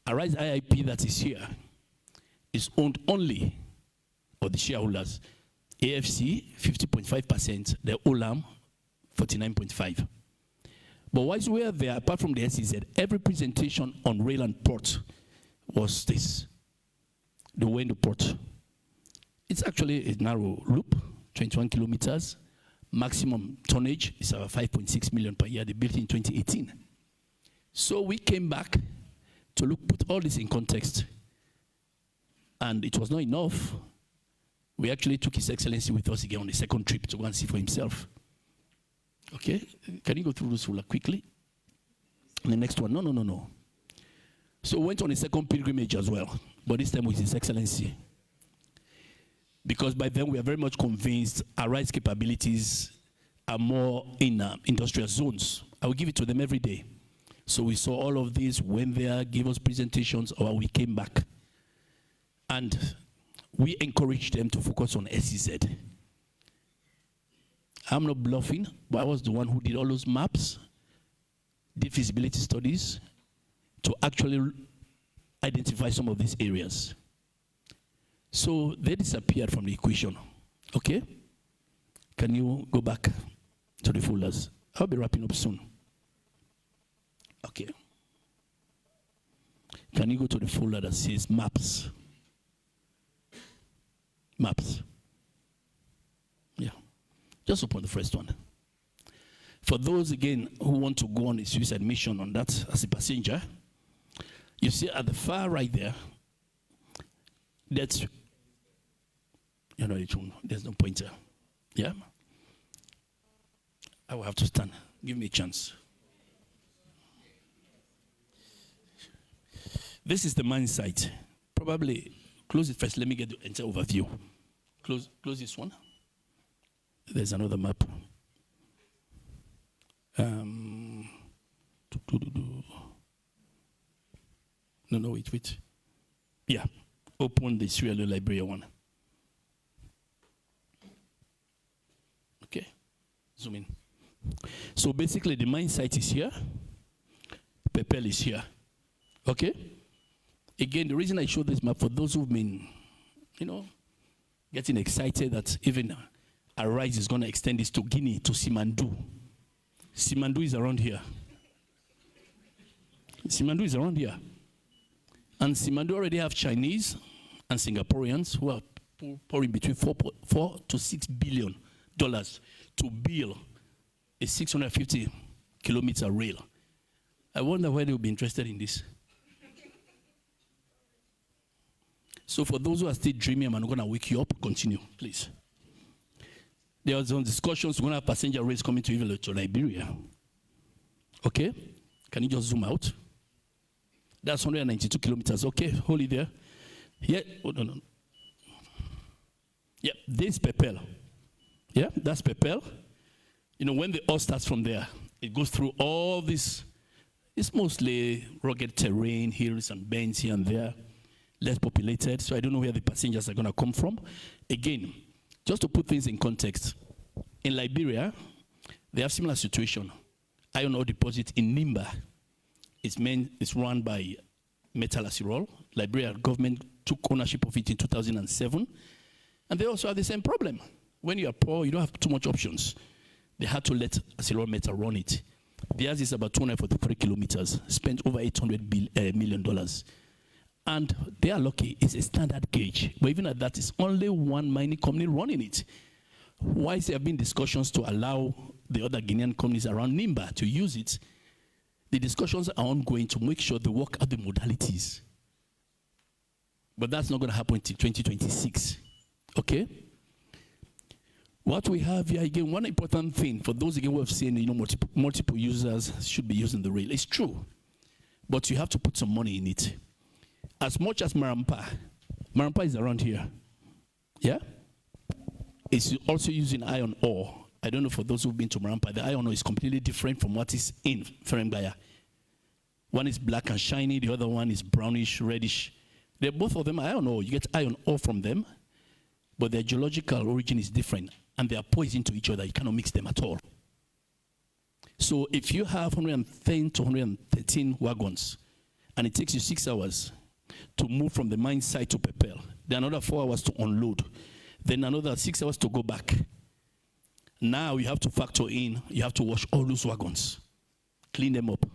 Arise IIP that is here is owned only by the shareholders. AFC 50.5%, the Olam 49.5%. But whilst we are there, apart from the SEZ, every presentation on rail and port was this, the Owendo port. It's actually a narrow loop, 21 kilometers. Maximum tonnage is 5.6 million per year. They built it in 2018. So we came back to put all this in context. And it was not enough. We actually took His Excellency with us again on the second trip to go and see for himself. Okay, can you go through this ruler quickly? And the next one, no. So went on a second pilgrimage as well, but this time with His Excellency. Because by then we are very much convinced our rights capabilities are more in industrial zones. I will give it to them every day. So we saw all of this, went there, gave us presentations, or we came back. And we encouraged them to focus on SEZ. I'm not bluffing, but I was the one who did all those maps, did feasibility studies, to actually identify some of these areas. So they disappeared from the equation. Okay? Can you go back to the folders? I'll be wrapping up soon. Okay. Can you go to the folder that says maps? Maps. Yeah. Just open the first one. For those, again, who want to go on a suicide mission on that as a passenger, you see at the far right there, that's, there's no pointer. Yeah? I will have to stand. Give me a chance. This is the mine site. Probably close it first. Let me get the entire overview. Close this one. There's another map. No, wait. Yeah. Open the Sierra Leone Liberia one. Okay. Zoom in. So basically the mine site is here. Pepel is here. Okay? Again, the reason I showed this map for those who've been, getting excited that even our rise is going to extend this to Guinea, to Simandu. Simandu is around here. And Simandu already have Chinese and Singaporeans who are pouring between $4 to $6 billion to build a 650 kilometer rail. I wonder why they will be interested in this. So for those who are still dreaming, I'm going to wake you up. Continue, please. There are some discussions. We're going to have passenger rails coming to even to Liberia. Okay? Can you just zoom out? That's 192 kilometers. Okay, hold it there. Yeah, no. Yeah, this Pepel. Yeah, that's Pepel. When the ore starts from there, it goes through all this. It's mostly rugged terrain, hills and bends here and there. Less populated, so I don't know where the passengers are going to come from. Again, just to put things in context, in Liberia, they have similar situation. Iron ore deposit in Nimba. It's run by Metal Asirol. Liberia government took ownership of it in 2007. And they also have the same problem. When you are poor, you don't have too much options. They had to let Asirol Metal run it. Theirs is about 243 kilometers, spent over $800 million. And they are lucky, it's a standard gauge. But even at that, it's only one mining company running it. Why there have been discussions to allow the other Guinean companies around Nimba to use it? The discussions are ongoing to make sure they work out the modalities. But that's not going to happen until 2026. Okay? What we have here, again, one important thing, for those again who have seen, multiple users should be using the rail. It's true. But you have to put some money in it. As much as Marampa is around here, yeah? It's also using iron ore. I don't know for those who've been to Marampa, the iron ore is completely different from what is in Ferengaya. One is black and shiny, the other one is brownish, reddish. Both of them are iron ore. You get iron ore from them, but their geological origin is different, and they are poisoned to each other. You cannot mix them at all. So if you have 110 to 113 wagons, and it takes you 6 hours to move from the mine site to Pepel, then another 4 hours to unload, then another 6 hours to go back. Now you have to factor in, you have to wash all those wagons, clean them up,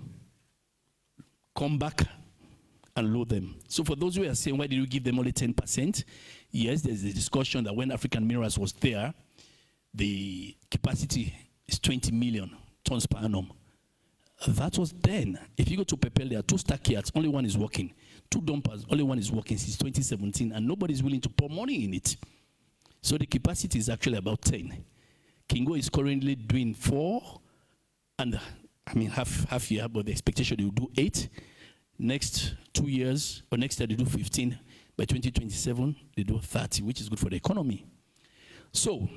come back and load them. So for those who are saying, why did you give them only 10%? Yes, there's a discussion that when African Minerals was there, the capacity is 20 million tons per annum. That was then. If you go to Pepel, there are 2 stackyards, only one is working. 2 dumpers, only one is working since 2017, and nobody's willing to pour money in it. So the capacity is actually about 10. Kingo is currently doing 4, And I mean, half year, but the expectation they will do 8. Next 2 years, or next year they do 15. By 2027, they do 30, which is good for the economy. So,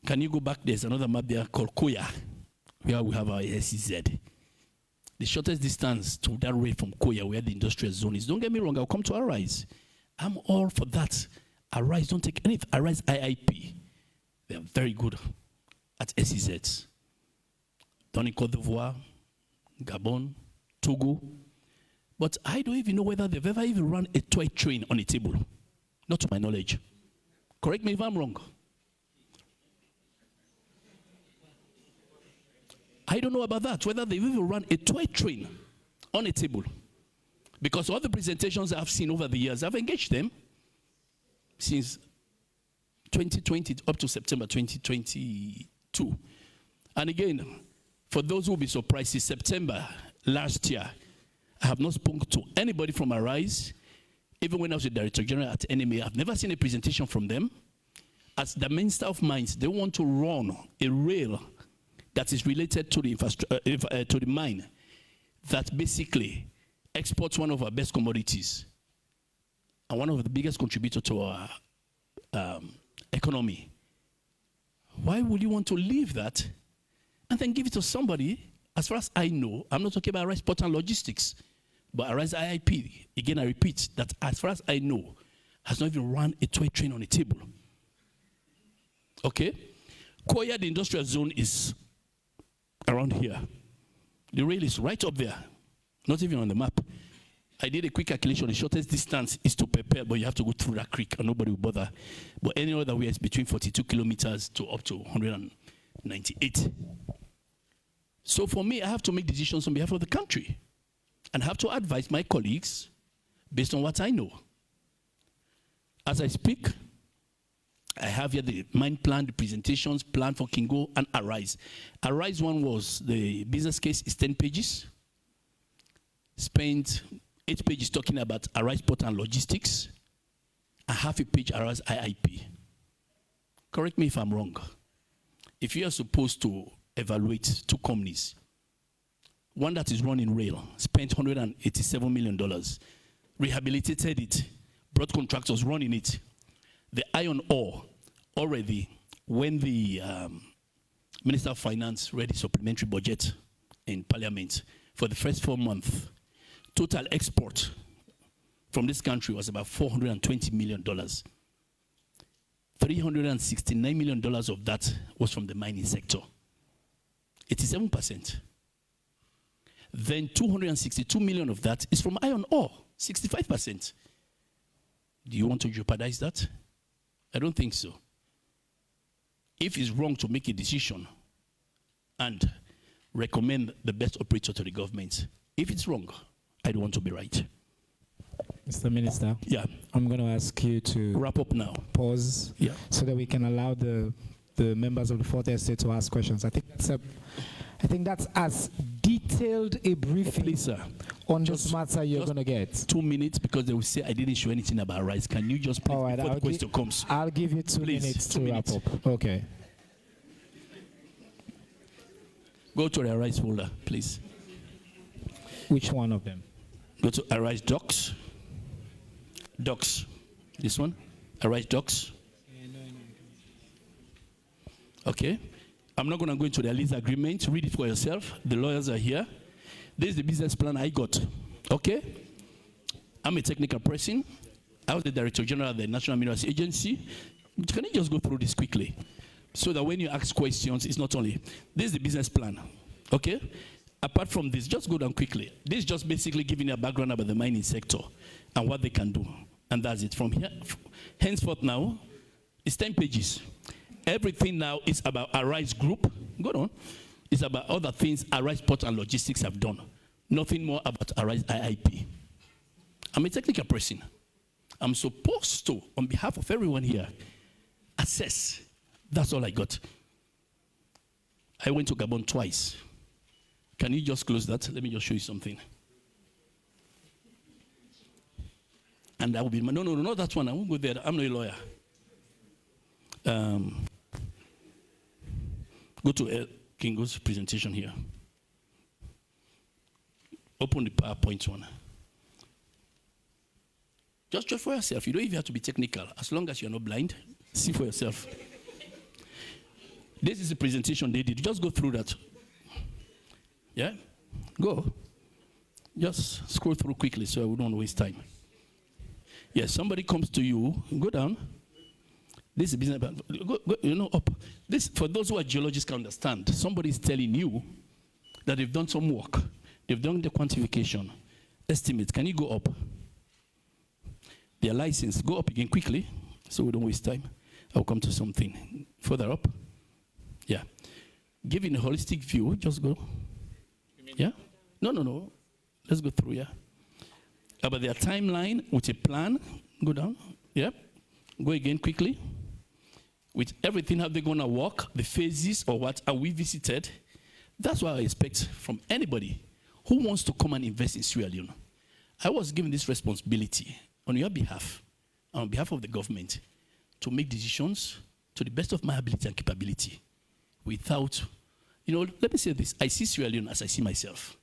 can you go back? There's another map there called Koya, where we have our SEZ. The shortest distance to that way from Koya, where the industrial zone is. Don't get me wrong, I'll come to Arise. I'm all for that. Arise, don't take anything. Arise IIP. They are very good at SEZs. Done in Côte d'Ivoire, Gabon, Togo. But I don't even know whether they've ever even run a toy train on a table. Not to my knowledge. Correct me if I'm wrong. I don't know about that, whether they've even run a toy train on a table. Because all the presentations I've seen over the years, I've engaged them since 2020 up to September 2022. And again, for those who will be surprised, in September last year, I have not spoken to anybody from Arise. Even when I was the Director General at NMA, I've never seen a presentation from them. As the Minister of Mines, they want to run a rail that is related to the mine that basically exports one of our best commodities and one of the biggest contributors to our economy. Why would you want to leave that and then give it to somebody? As far as I know, I'm not talking about Arise Port and Logistics, but Arise IIP, again I repeat, that as far as I know, has not even run a toy train on a table. Okay? Koya, the industrial zone, is around here. The rail is right up there, not even on the map. I did a quick calculation. The shortest distance is to prepare, but you have to go through that creek and nobody will bother. But any other way is between 42 kilometers to up to 198. So for me, I have to make decisions on behalf of the country and have to advise my colleagues based on what I know. As I speak, I have here the mine plan, the presentations, plan for Kingo, and Arise. Arise one was the business case is 10 pages. Spent 8 pages talking about Arise Port and Logistics, and half a page Arise IIP. Correct me if I'm wrong. If you are supposed to evaluate 2 companies, one that is running rail, spent $187 million, rehabilitated it, brought contractors running it. The iron ore, already, when the Minister of Finance read the supplementary budget in Parliament for the first 4 months, total export from this country was about $420 million. $369 million of that was from the mining sector, 87%. Then 262 million of that is from iron ore, 65%. Do you want to jeopardize that? I don't think so. If it's wrong to make a decision and recommend the best operator to the government, if it's wrong, I don't want to be right. Mr. Minister, yeah, I'm going to ask you to wrap up now. Pause, yeah, so that we can allow the members of the Fourth Estate to ask questions. I think that's as detailed a briefing, please, sir, on this matter you're going to get. 2 minutes, because they will say I didn't show anything about rice. Can you just please, all right, before the question comes? I'll give you 2 minutes to wrap up. Okay. Go to the rice folder, please. Which one of them? Go to Arise Docs. Docs. This one? Arise Docs. Okay. I'm not going to go into the lease agreement. Read it for yourself. The lawyers are here. This is the business plan I got. Okay? I'm a technical person. I was the Director General of the National Minerals Agency. Can you just go through this quickly? So that when you ask questions, it's not only, this is the business plan. Okay? Apart from this, just go down quickly. This is just basically giving you a background about the mining sector and what they can do. And that's it. From here, henceforth now, it's 10 pages. Everything now is about Arise Group. Go on. It's about other things Arise Port and Logistics have done. Nothing more about Arise IIP. I'm a technical person. I'm supposed to, on behalf of everyone here, assess. That's all I got. I went to Gabon twice. Can you just close that? Let me just show you something. And that will be, no, not that one. I won't go there. I'm not a lawyer. Go to Kingo's presentation here. Open the PowerPoint one. Just for yourself. You don't even have to be technical. As long as you're not blind, see for yourself. This is the presentation they did. Just go through that. Yeah? Go. Just scroll through quickly so we don't waste time. Yes, somebody comes to you. Go down. This is business. Go, up. This, for those who are geologists can understand, somebody is telling you that they've done some work. They've done the quantification. Estimates. Can you go up? Their license. Go up again quickly so we don't waste time. I'll come to something. Further up. Yeah. Giving a holistic view, just go. Yeah? No. Let's go through, yeah. About their timeline with a plan. Go down. Yeah. Go again quickly. With everything, how they're going to work, the phases or what are we visited. That's what I expect from anybody who wants to come and invest in Sierra Leone. I was given this responsibility on your behalf, on behalf of the government, to make decisions to the best of my ability and capability without, let me say this, I see Sierra Leone as I see myself.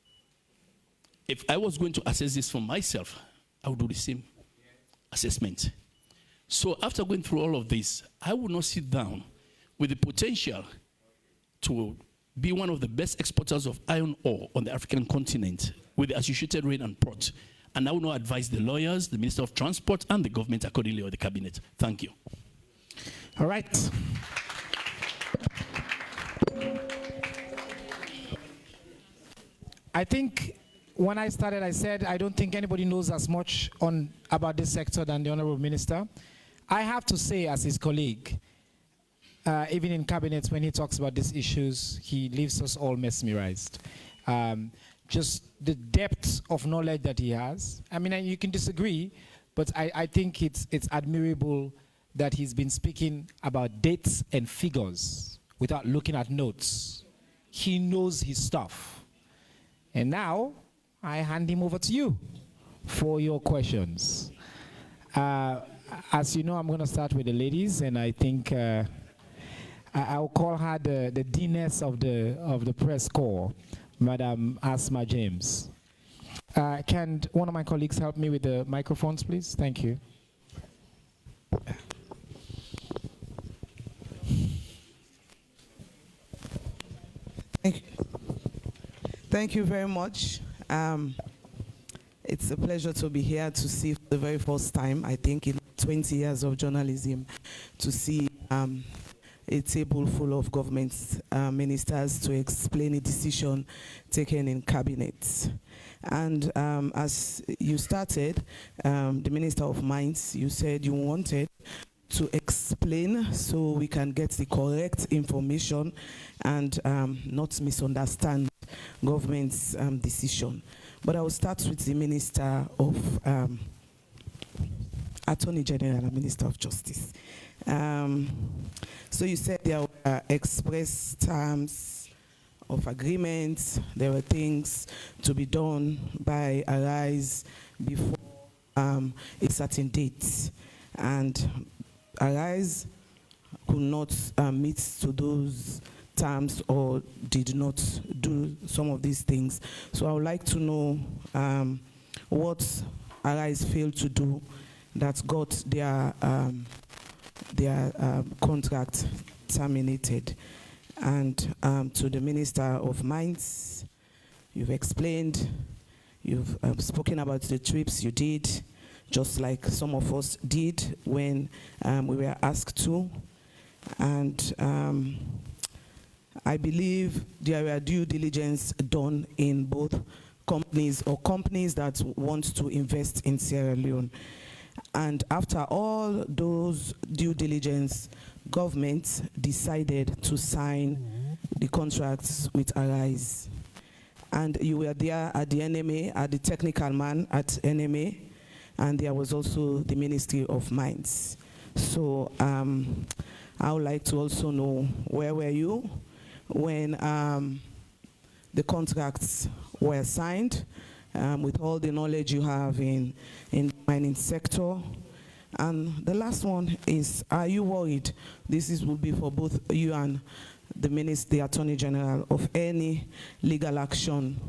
If I was going to assess this for myself, I would do the same assessment. So after going through all of this, I would not sit down with the potential to be one of the best exporters of iron ore on the African continent with the Associated Rail and Port. And I will not advise the lawyers, the Minister of Transport, and the government accordingly, or the cabinet. Thank you. All right. I think when I started, I said I don't think anybody knows as much about this sector than the Honorable Minister. I have to say, as his colleague, even in cabinet, when he talks about these issues, he leaves us all mesmerized. Just the depth of knowledge that he has. I mean, you can disagree, but I think it's admirable that he's been speaking about dates and figures without looking at notes. He knows his stuff. And now, I hand him over to you for your questions. As you know, I'm going to start with the ladies, and I think I'll call her the deaness of the press corps, Madam Asma James. Can one of my colleagues help me with the microphones, please? Thank you. Thank you very much. It's a pleasure to be here to see for the very first time, I think in 20 years of journalism, to see a table full of government ministers to explain a decision taken in cabinet. And as you started, the Minister of Mines, you said you wanted to explain so we can get the correct information and not misunderstand government's decision. But I will start with the Minister of Attorney General and Minister of Justice. So you said there were express terms of agreements, there were things to be done by Arise before a certain date. And Arise could not meet to those terms or did not do some of these things. So I would like to know what Arise failed to do that got their contract terminated. And to the Minister of Mines, you've explained, you've spoken about the trips you did, just like some of us did when we were asked to. And I believe there were due diligence done in both companies or companies that want to invest in Sierra Leone. And after all those due diligence, government decided to sign the contracts with Arise. And you were there at the NMA, at the technical man at NMA, and there was also the Ministry of Mines. So I would like to also know, where were you when the contracts were signed, with all the knowledge you have in the mining sector? And the last one is, are you worried, will be for both you and the Attorney General of any legal action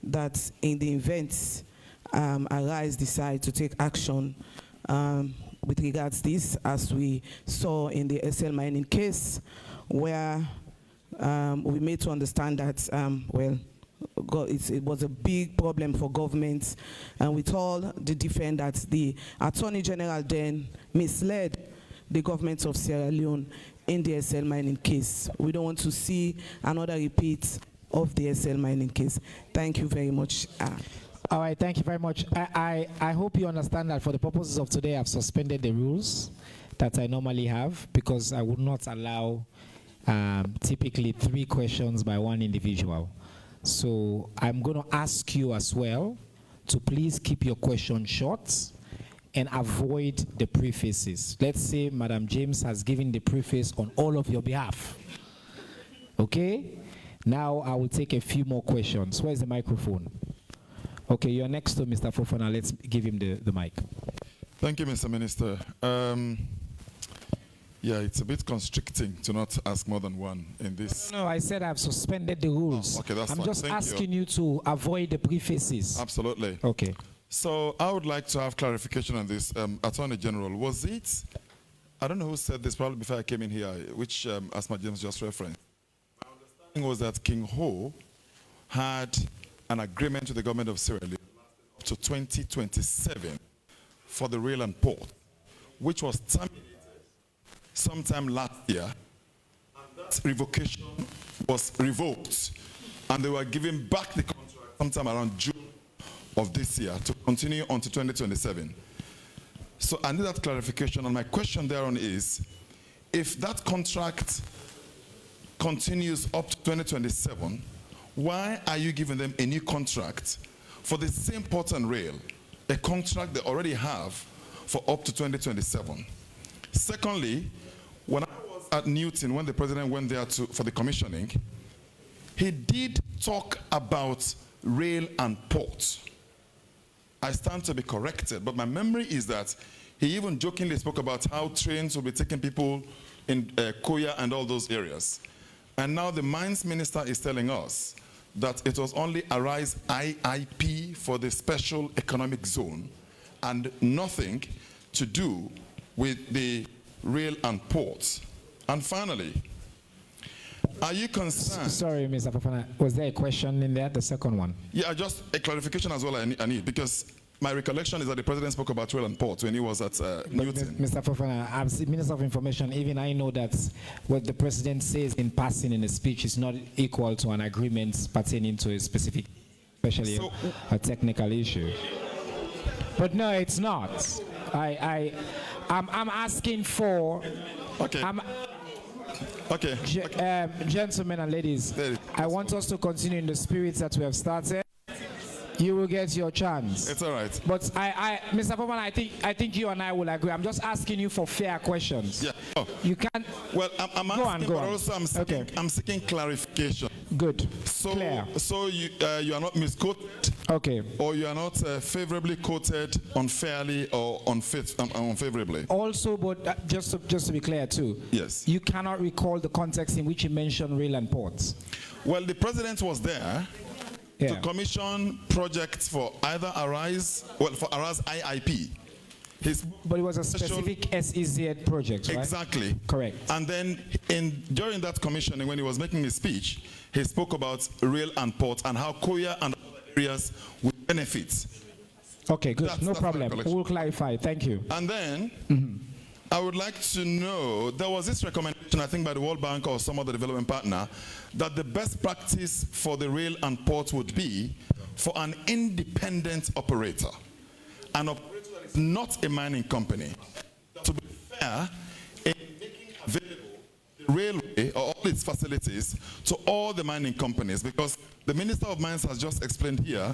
that in the event Arise decide to take action with regards to this, as we saw in the SL mining case, where we made to understand that, it was a big problem for governments, and we told the defendants, the Attorney General then misled the government of Sierra Leone in the SL mining case. We don't want to see another repeat of the SL mining case. Thank you very much. All right, thank you very much. I hope you understand that for the purposes of today, I've suspended the rules that I normally have, because I would not allow typically 3 questions by one individual. So I'm going to ask you as well to please keep your questions short and avoid the prefaces. Let's say Madam James has given the preface on all of your behalf. Okay? Now I will take a few more questions. Where's the microphone? Okay, you're next to Mr. Fofana. Let's give him the mic. Thank you, Mr. Minister. Yeah, it's a bit constricting to not ask more than one in this. No, I said I've suspended the rules. Oh, okay, that's I'm fine. just Thank asking you to avoid the prefaces. Absolutely. Okay. So I would like to have clarification on this. Attorney General, was it, I don't know who said this, probably before I came in here, which Asma James just referenced. My understanding was that Kingo had an agreement with the government of Sierra Leone up to 2027 for the rail and port, which was terminated sometime last year, and that revocation was revoked, and they were given back the contract sometime around June of this year to continue until 2027. So I need that clarification, and my question thereon is, if that contract continues up to 2027, why are you giving them a new contract for the same port and rail, a contract they already have for up to 2027? Secondly, when I was at Newton, when the president went there for the commissioning, he did talk about rail and port. I stand to be corrected, but my memory is that he even jokingly spoke about how trains will be taking people in Koya and all those areas. And now the mines minister is telling us that it was only Arise IIP for the special economic zone and nothing to do with the rail and ports. And finally, are you concerned? Sorry, Mr. Fofana, was there a question in there, the second one? Yeah, just a clarification as well I need, because my recollection is that the president spoke about rail and ports when he was at Newton. Mr. Fofana, as Minister of Information, even I know that what the president says in passing in a speech is not equal to an agreement pertaining to a specific, especially a technical issue. But no, it's not. I'm asking for. Okay. Okay. Gentlemen and ladies, I want us to continue in the spirit that we have started. You will get your chance. It's all right. But Mr. Fofana, I think you and I will agree. I'm just asking you for fair questions. Yeah. Oh. You can't. Well, I'm asking, but also I'm seeking clarification. Good. So, Clear. So you are not misquoted. Okay. Or you are not favorably quoted unfairly or unfavorably. Also, but just to be clear too. Yes. You cannot recall the context in which you mentioned rail and ports. Well, the president was there. Yeah. To commission projects for either Arise, well, for Arise IIP. But it was a specific SEZ project, right? Exactly. Correct. And then during that commissioning, when he was making his speech, he spoke about rail and port and how Koya and other areas will benefit. Okay, good. No problem. We'll clarify. Thank you. And then I would like to know, there was this recommendation, I think by the World Bank or some other development partner, that the best practice for the rail and port would be for an independent operator. An operator that is not a mining company. To be fair, in making available the railway or all its facilities to all the mining companies, because the Minister of Mines has just explained here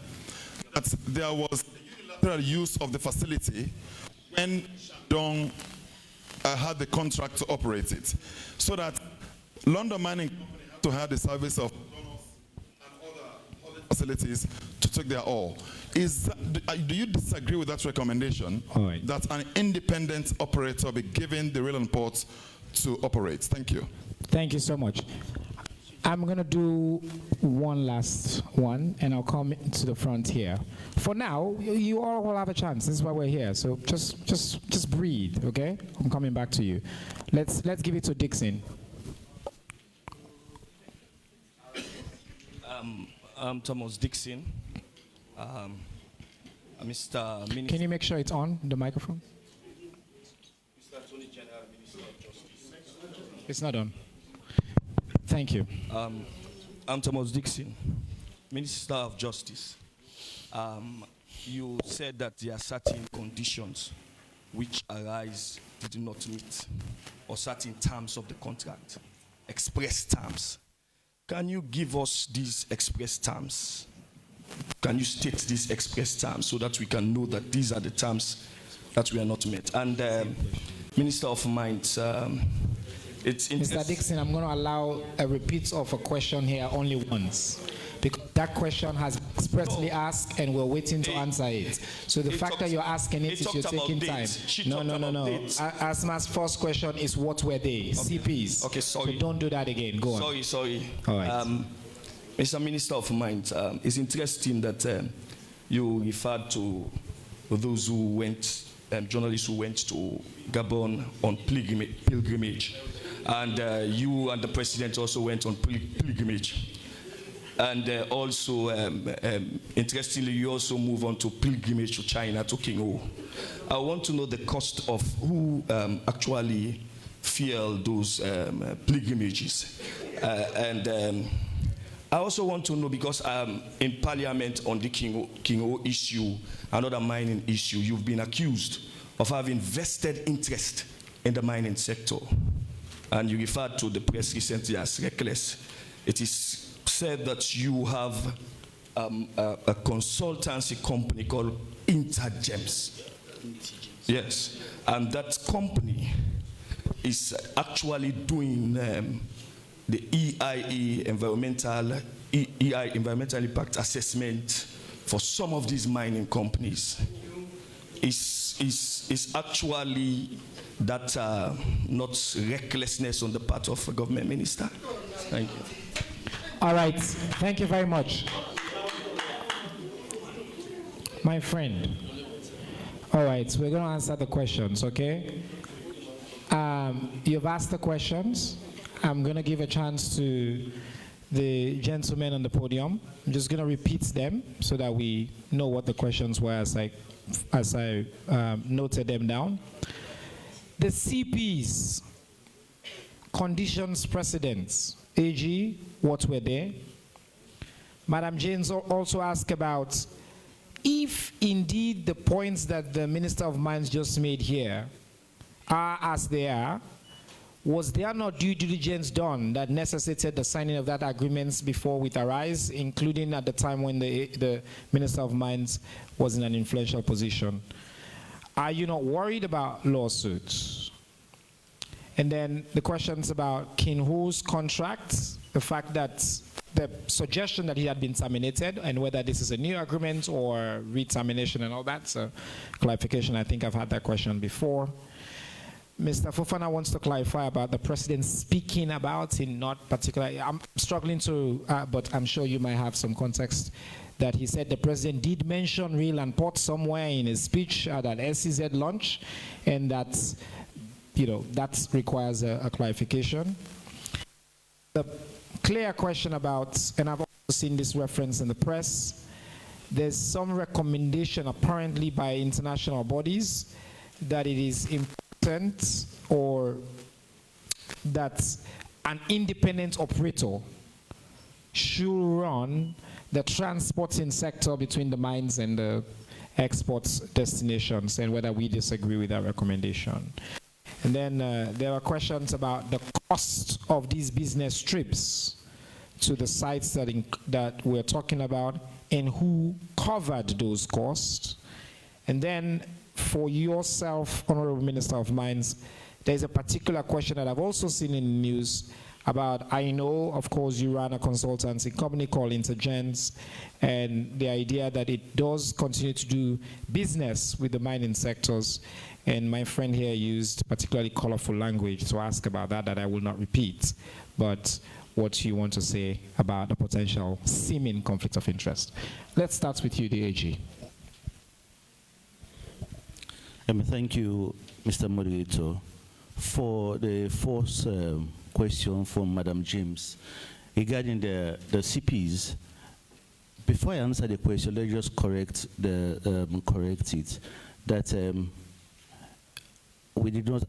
that there was a unilateral use of the facility when Shandong had the contract to operate it, so that London Mining Company had to have the service of donors and other facilities to take their ore. Do you disagree with that recommendation, that an independent operator be given the rail and ports to operate? Thank you. Thank you so much. I'm going to do one last one, and I'll come to the front here. For now, you all will have a chance. This is why we're here. So just breathe, okay? I'm coming back to you. Let's give it to Dixon. I'm Thomas Dixon. Mr. Minister. Can you make sure it's on, the microphone? Mr. Attorney General, Minister of Justice. It's not on. Thank you. I'm Thomas Dixon, Minister of Justice. You said that there are certain conditions which arise did not meet, or certain terms of the contract, express terms. Can you give us these express terms? Can you state these express terms so that we can know that these are the terms that we are not met? And Minister of Mines, it's Mr. Dixon, I'm going to allow a repeat of a question here only once, because that question has been expressly asked and we're waiting to answer it. So the fact that you're asking it is you're taking time. No. Asma's first question is what were they? Okay. CPs. Okay, sorry. So don't do that again. Go on. Sorry. All right. Mr. Minister of Mines, it's interesting that you referred to those who went, journalists who went to Gabon on pilgrimage. And you and the president also went on pilgrimage. And also, interestingly, you also move on to pilgrimage to China, to Kingo. I want to know the cost of who actually fueled those pilgrimages. I also want to know, because in Parliament on the Kingo issue, another mining issue, you've been accused of having vested interest in the mining sector. And you referred to the press recently as reckless. It is said that you have a consultancy company called Intergems. Yes, and that company is actually doing the EIE environmental impact assessment for some of these mining companies. Is actually that not recklessness on the part of a government minister? Thank you. All right, thank you very much. My friend. All right, we're going to answer the questions, okay? You've asked the questions. I'm going to give a chance to the gentleman on the podium. I'm just going to repeat them so that we know what the questions were as I noted them down. The CPs, conditions precedents, AG, what were they? Madam James also asked about if indeed the points that the Minister of Mines just made here are as they are, was there not due diligence done that necessitated the signing of that agreement before it arise, including at the time when the Minister of Mines was in an influential position? Are you not worried about lawsuits? And then the questions about Kingo's contract, the fact that the suggestion that he had been terminated, and whether this is a new agreement or re-termination and all that. So clarification, I think I've had that question before. Mr. Fofana wants to clarify about the president speaking about it, not particularly. I'm struggling to, but I'm sure you might have some context, that he said the president did mention rail and port somewhere in his speech at an SCZ launch, and that, you know, that requires a clarification. The clear question about, and I've also seen this reference in the press, there's some recommendation apparently by international bodies that it is important, or that an independent operator should run the transporting sector between the mines and the export destinations, and whether we disagree with that recommendation. And then there are questions about the cost of these business trips to the sites that we're talking about, and who covered those costs. And then for yourself, Honorable Minister of Mines, there's a particular question that I've also seen in the news about, I know, of course, you run a consultancy company called Intergems, and the idea that it does continue to do business with the mining sectors. And my friend here used particularly colorful language to ask about that I will not repeat. But what you want to say about the potential seeming conflict of interest. Let's start with you, the AG. Thank you, Mr. Moderator. For the first question from Madam James regarding the CPs, before I answer the question, let's just correct it. That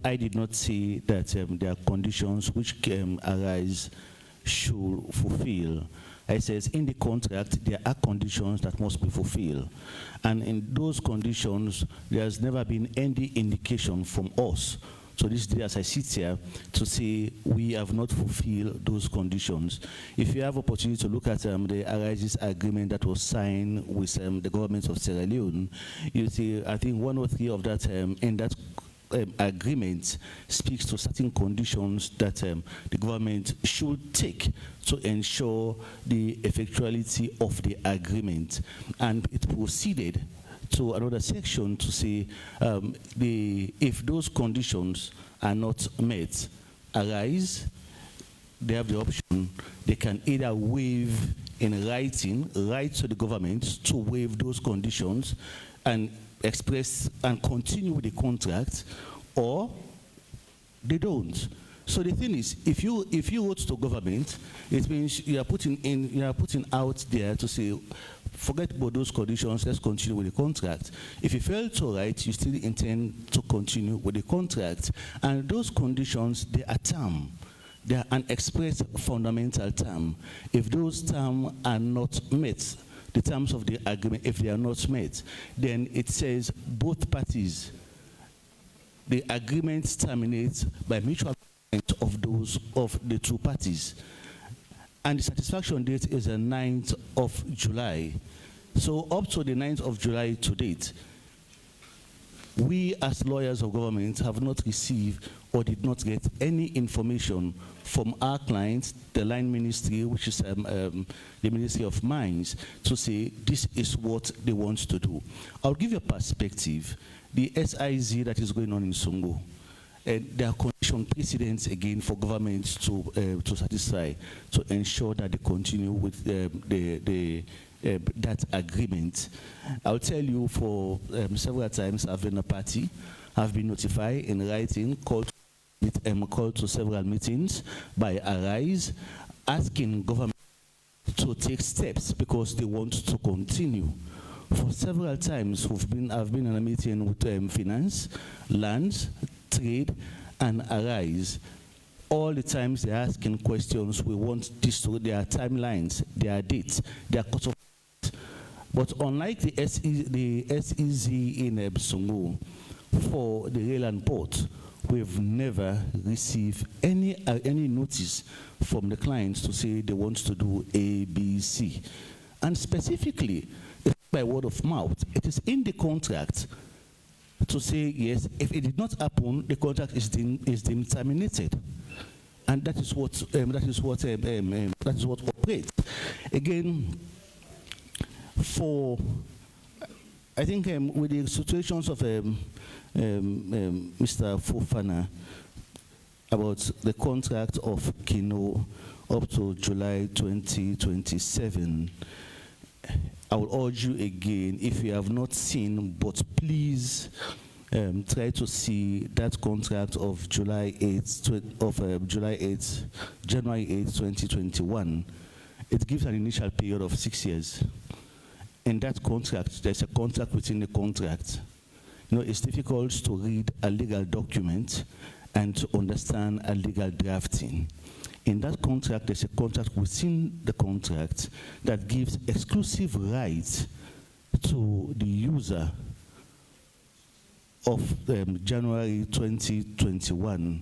I did not say that there are conditions which arise should fulfill. I says in the contract there are conditions that must be fulfilled, and in those conditions there has never been any indication from us. So this day, as I sit here, to say we have not fulfilled those conditions. If you have opportunity to look at the Arises agreement that was signed with the government of Sierra Leone, you see, I think 1 or 3 of that in that agreement speaks to certain conditions that the government should take to ensure the effectuality of the agreement. And it proceeded to another section to say if those conditions are not met, Arise, they have the option, they can either waive in writing, write to the government to waive those conditions and express and continue with the contract, or they don't. So the thing is, if you wrote to government, it means you are putting out there to say, forget about those conditions, let's continue with the contract. If you fail to write, you still intend to continue with the contract. And those conditions, they are term. They are an expressed fundamental term. If those terms are not met, the terms of the agreement, if they are not met, then it says both parties, the agreement terminates by mutual consent of the 2 parties. And the satisfaction date is the 9th of July. So up to the 9th of July to date, we as lawyers of government have not received or did not get any information from our clients, the line ministry, which is the Ministry of Mines, to say this is what they want to do. I'll give you a perspective. The SIZ that is going on in Songo, there are condition precedents again for government to satisfy, to ensure that they continue with that agreement. I'll tell you, for several times I've been a party, I've been notified in writing, called to several meetings by Arise, asking government to take steps because they want to continue. For several times I've been in a meeting with finance, lands, trade, and Arise. All the times they're asking questions, we want this to, their timelines, their dates, their cut-off. But unlike the SEZ in Songo, for the rail and port, we've never received any notice from the clients to say they want to do A, B, C. And specifically, by word of mouth, it is in the contract to say, yes, if it did not happen, the contract is deemed terminated. And that is what operates. Again, for, I think with the situations of Mr. Fofana about the contract of Kingo up to July 2027, I will urge you again, if you have not seen, but please try to see that contract of January 8, 2021. It gives an initial period of 6 years. In that contract, there's a contract within the contract. You know, it's difficult to read a legal document and to understand a legal drafting. In that contract, there's a contract within the contract that gives exclusive rights to the user of January 2021.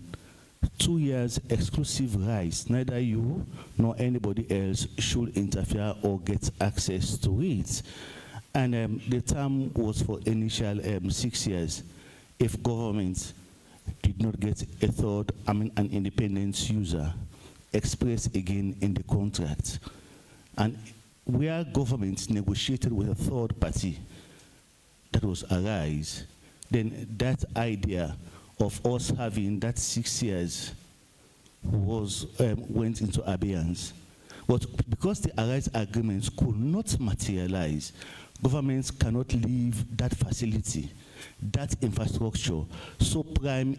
2 years exclusive rights. Neither you nor anybody else should interfere or get access to it. And the term was for initial 6 years. If government did not get an independent user, expressed again in the contract. And where government negotiated with a third party, that was Arise, then that idea of us having that 6 years went into abeyance. But because the Arise agreements could not materialize, governments cannot leave that facility, that infrastructure, so prime.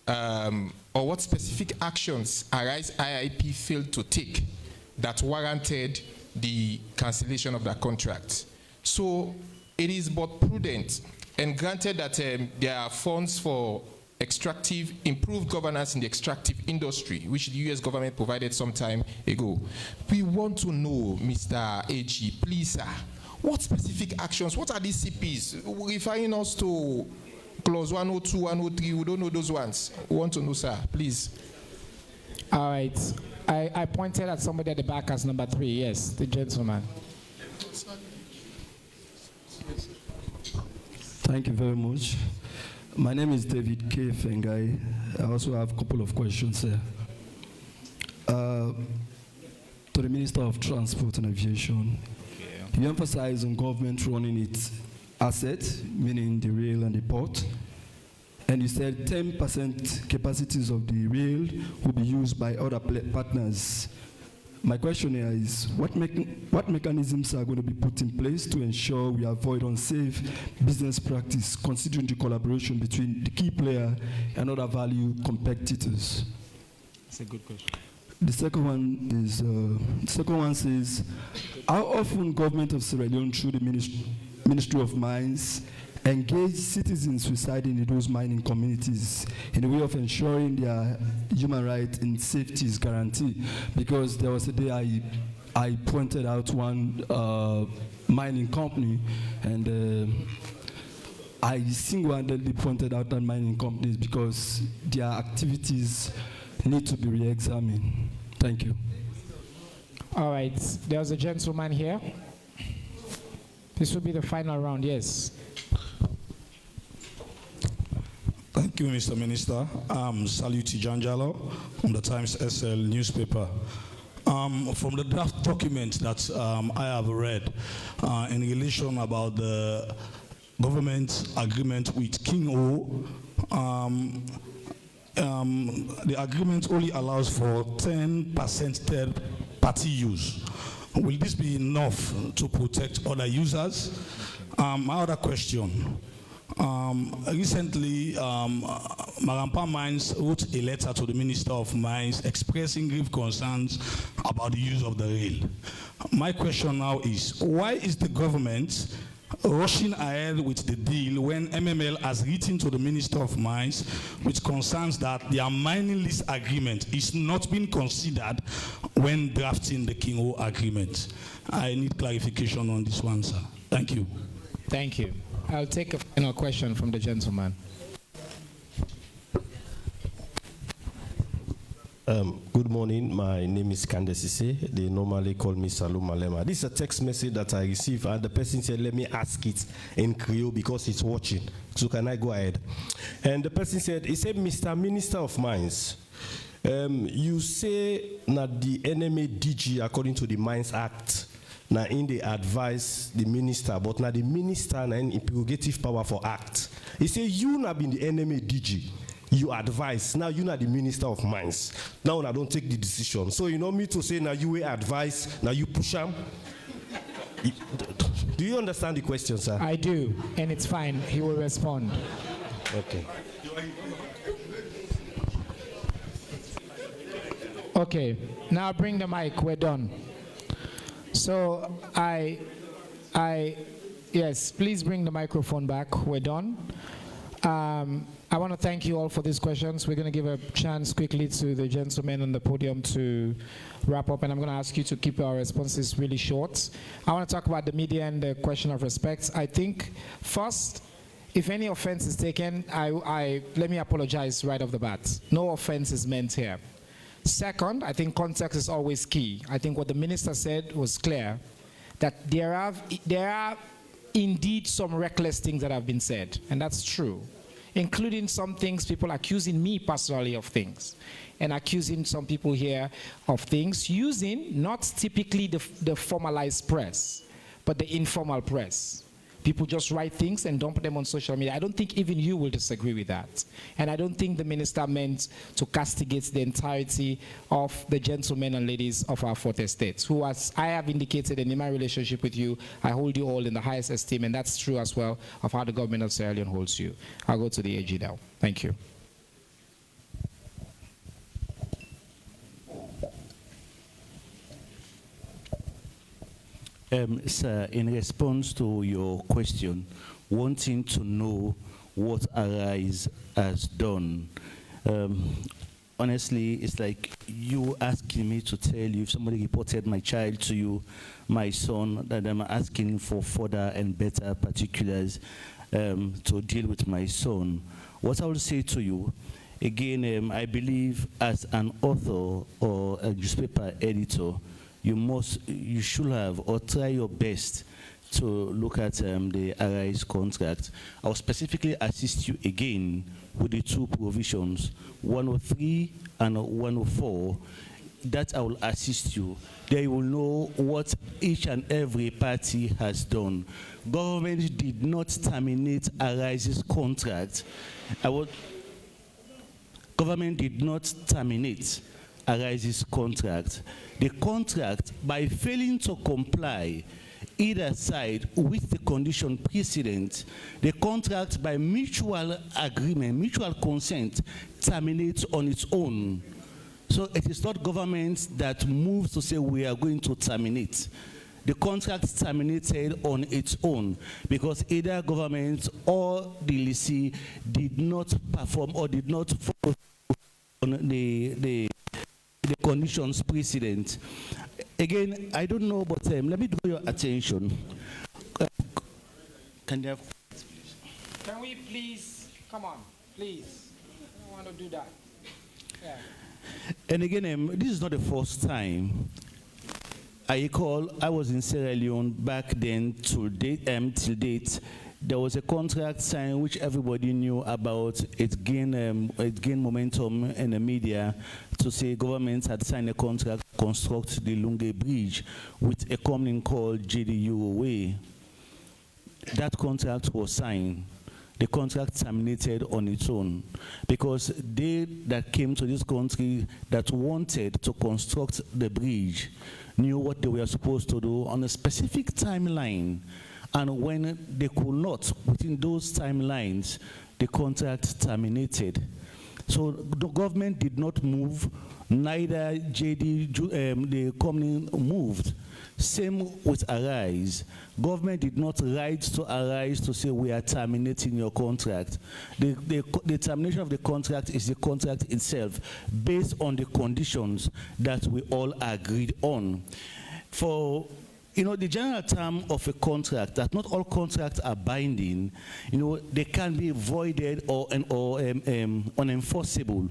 Or what specific actions Arise IIP failed to take that warranted the cancellation of that contract. So it is but prudent, and granted that there are funds for improved governance in the extractive industry, which the US government provided some time ago. We want to know, Mr. AG, please, sir, what specific actions, what are these CPs? Referring us to clause 102, 103, we don't know those ones. We want to know, sir, please. All right. I pointed at somebody at the back as number 3. Yes, the gentleman. Thank you very much. My name is David K. Fengai. I also have a couple of questions here. To the Minister of Transport and Aviation, you emphasize on government running its assets, meaning the rail and the port, and you said 10% capacities of the rail will be used by other partners. My question here is, what mechanisms are going to be put in place to ensure we avoid unsafe business practice, considering the collaboration between the key player and other value competitors? That's a good question. The second one says, how often government of Sierra Leone through the Ministry of Mines engage citizens residing in those mining communities in a way of ensuring their human rights and safety is guaranteed? Because there was a day I pointed out one mining company, and I single-handedly pointed out that mining companies because their activities need to be re-examined. Thank you. All right, there's a gentleman here. This will be the final round, yes. Thank you, Mr. Minister. I'm Saluti Janjalo from the Times SL newspaper. From the draft document that I have read in relation about the government agreement with Kingo, the agreement only allows for 10% third-party use. Will this be enough to protect other users? My other question. Recently, Marampa Mines wrote a letter to the Minister of Mines expressing grave concerns about the use of the rail. My question now is, why is the government rushing ahead with the deal when MML has written to the Minister of Mines with concerns that their mining lease agreement is not being considered when drafting the Kingo agreement? I need clarification on this one, sir. Thank you. Thank you. I'll take a final question from the gentleman. Good morning. My name is Kande Sise. They normally call me Salou Malema. This is a text message that I received, and the person said, let me ask it in Creole because he's watching. So can I go ahead? And the person said, he said, Mr. Minister of Mines, you say that the NMA DG, according to the Mines Act, now in the advise the minister, but now the minister in prerogative power for act. He say you not been the NMA DG, you advise. Now you not the Minister of Mines. Now I don't take the decision. So you know me to say now you advise, now you push him. Do you understand the question, sir? I do, and it's fine. He will respond. Okay. Okay. Now bring the mic. We're done. So yes, please bring the microphone back. We're done. I want to thank you all for these questions. We're going to give a chance quickly to the gentleman on the podium to wrap up, and I'm going to ask you to keep our responses really short. I want to talk about the media and the question of respect. I think, first, if any offense is taken, let me apologize right off the bat. No offense is meant here. Second, I think context is always key. I think what the minister said was clear, that there are indeed some reckless things that have been said, and that's true, including some things, people accusing me personally of things, and accusing some people here of things, using not typically the formalized press, but the informal press. People just write things and dump them on social media. I don't think even you will disagree with that. And I don't think the minister meant to castigate the entirety of the gentlemen and ladies of our fourth estate, who, as I have indicated in my relationship with you, I hold you all in the highest esteem, and that's true as well of how the government of Sierra Leone holds you. I'll go to the AG now. Thank you. Sir, in response to your question, wanting to know what Arise has done, honestly, it's like you asking me to tell you if somebody reported my child to you, my son, that I'm asking for further and better particulars to deal with my son. What I will say to you, again, I believe as an author or a newspaper editor, you should have or try your best to look at the Arise contract. I'll specifically assist you again with the two provisions, 103 and 104, that I will assist you. There you will know what each and every party has done. Government did not terminate Arise's contract. Government did not terminate Arise's contract. The contract, by failing to comply either side with the condition precedent, the contract by mutual agreement, mutual consent, terminates on its own. So it is not government that moves to say we are going to terminate. The contract terminated on its own because either government or the lessee did not perform or did not follow on the conditions precedent. Again, I don't know, but let me draw your attention. Can we please, come on, please. I don't want to do that. Yeah. And again, this is not the first time. I recall I was in Sierra Leone back then till date. There was a contract signed which everybody knew about. It gained momentum in the media to say government had signed a contract to construct the Lunge Bridge with a company called JDU. That contract was signed. The contract terminated on its own because they that came to this country that wanted to construct the bridge knew what they were supposed to do on a specific timeline. And when they could not, within those timelines, the contract terminated. So the government did not move, neither the company moved. Same with Arise. Government did not write to Arise to say we are terminating your contract. The termination of the contract is the contract itself, based on the conditions that we all agreed on. The general term of a contract, that not all contracts are binding, they can be voided or unenforceable.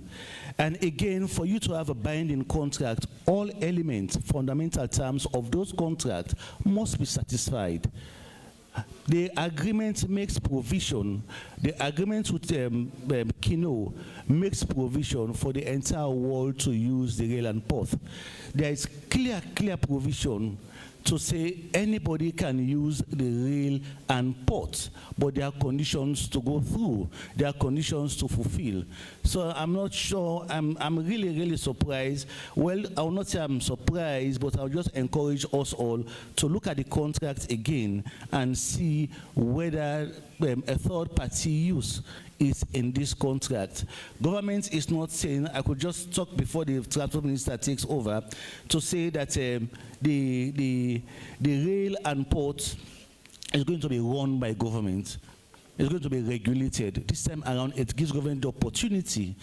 And again, for you to have a binding contract, all elements, fundamental terms of those contracts must be satisfied. The agreement makes provision. The agreement with Kingo makes provision for the entire world to use the rail and port. There is clear provision to say anybody can use the rail and port, but there are conditions to go through, there are conditions to fulfill. So I'm not sure, I'm really surprised. Well, I will not say I'm surprised, but I'll just encourage us all to look at the contract again and see whether a third party use is in this contract. Government is not saying, I could just talk before the transport minister takes over, to say that the rail and port is going to be run by government. It's going to be regulated. This time around, it gives government the opportunity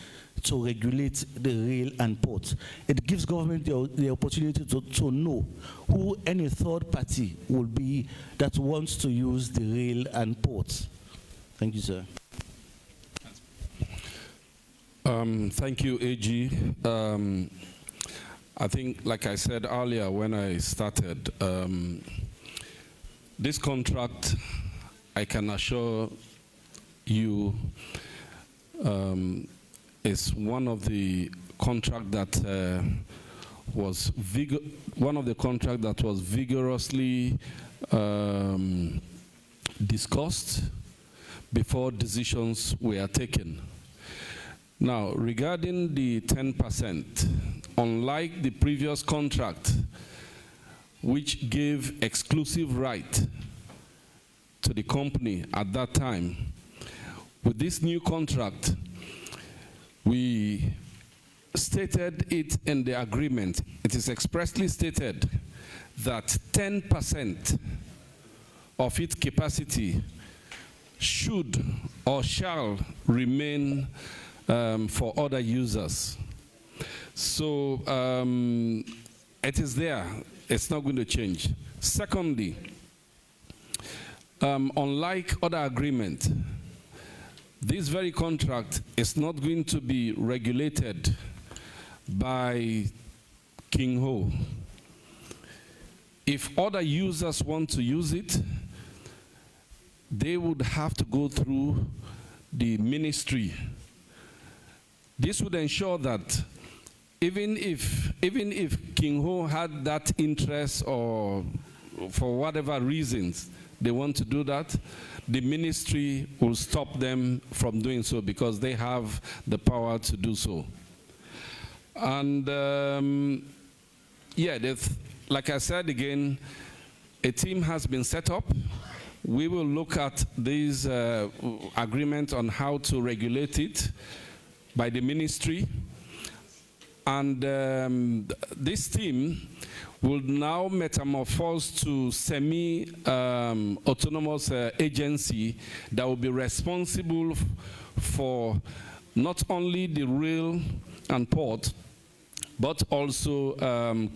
to regulate the rail and port. It gives government the opportunity to know who any third party will be that wants to use the rail and port. Thank you, sir. Thank you, AG. I think, like I said earlier when I started, this contract, I can assure you, is one of the contract that was vigorously discussed before decisions were taken. Now, regarding the 10%, unlike the previous contract, which gave exclusive right to the company at that time, with this new contract, we stated it in the agreement. It is expressly stated that 10% of its capacity should or shall remain for other users. So it is there. It's not going to change. Secondly, unlike other agreements, this very contract is not going to be regulated by Kingo. If other users want to use it, they would have to go through the ministry. This would ensure that even if Kingo had that interest, or for whatever reasons they want to do that, the ministry will stop them from doing so because they have the power to do so. And yeah, like I said again, a team has been set up. We will look at this agreement on how to regulate it by the ministry. And this team will now metamorphose to semi-autonomous agency that will be responsible for not only the rail and port, but also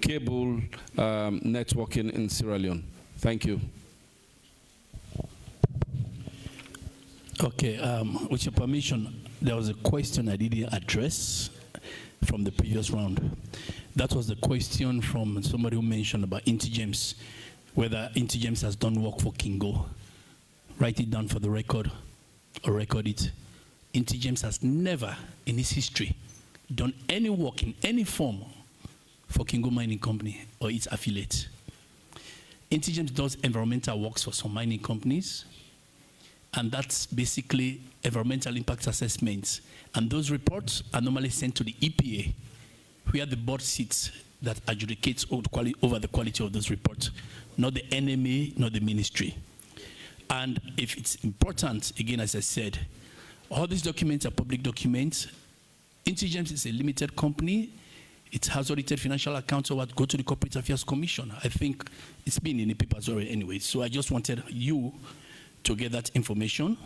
cable networking in Sierra Leone. Thank you. Okay, with your permission, there was a question I didn't address from the previous round. That was the question from somebody who mentioned about Intigems, whether Intigems has done work for Kingo. Write it down for the record, or record it. Intigems has never in its history done any work in any form for Kingo Mining Company or its affiliates. Intigems does environmental works for some mining companies, and that's basically environmental impact assessments. And those reports are normally sent to the EPA, where the board sits that adjudicates over the quality of those reports, not the NMA, not the ministry. And if it's important, again, as I said, all these documents are public documents. Intigems is a limited company. It has audited financial accounts, or what go to the Corporate Affairs Commission. I think it's been in the papers already anyway. So I just wanted you to get that information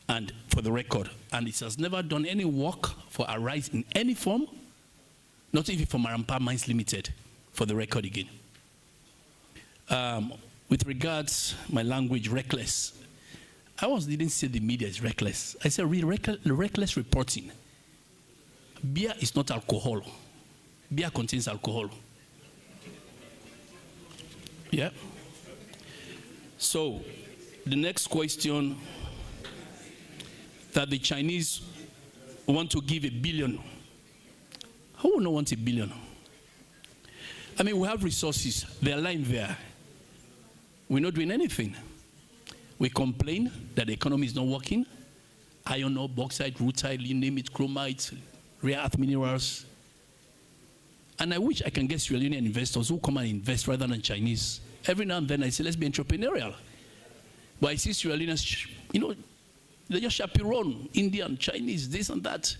and for the record. And it has never done any work for Arise in any form, not even for Marampa Mines Limited, for the record again. With regards my language, reckless, I didn't say the media is reckless. I said reckless reporting. Beer is not alcohol. Beer contains alcohol. Yeah. So, the next question, that the Chinese want to give $1 billion. Who would not want $1 billion? I mean, we have resources. They're lying there. We're not doing anything. We complain that the economy is not working. Iron ore, bauxite, rutile, you name it, chromite, rare earth minerals. And I wish I can get Sierra Leonean investors who come and invest rather than Chinese. Every now and then I say, let's be entrepreneurial. But I see Sierra Leoneans, they just chaperone Indian, Chinese, this and that.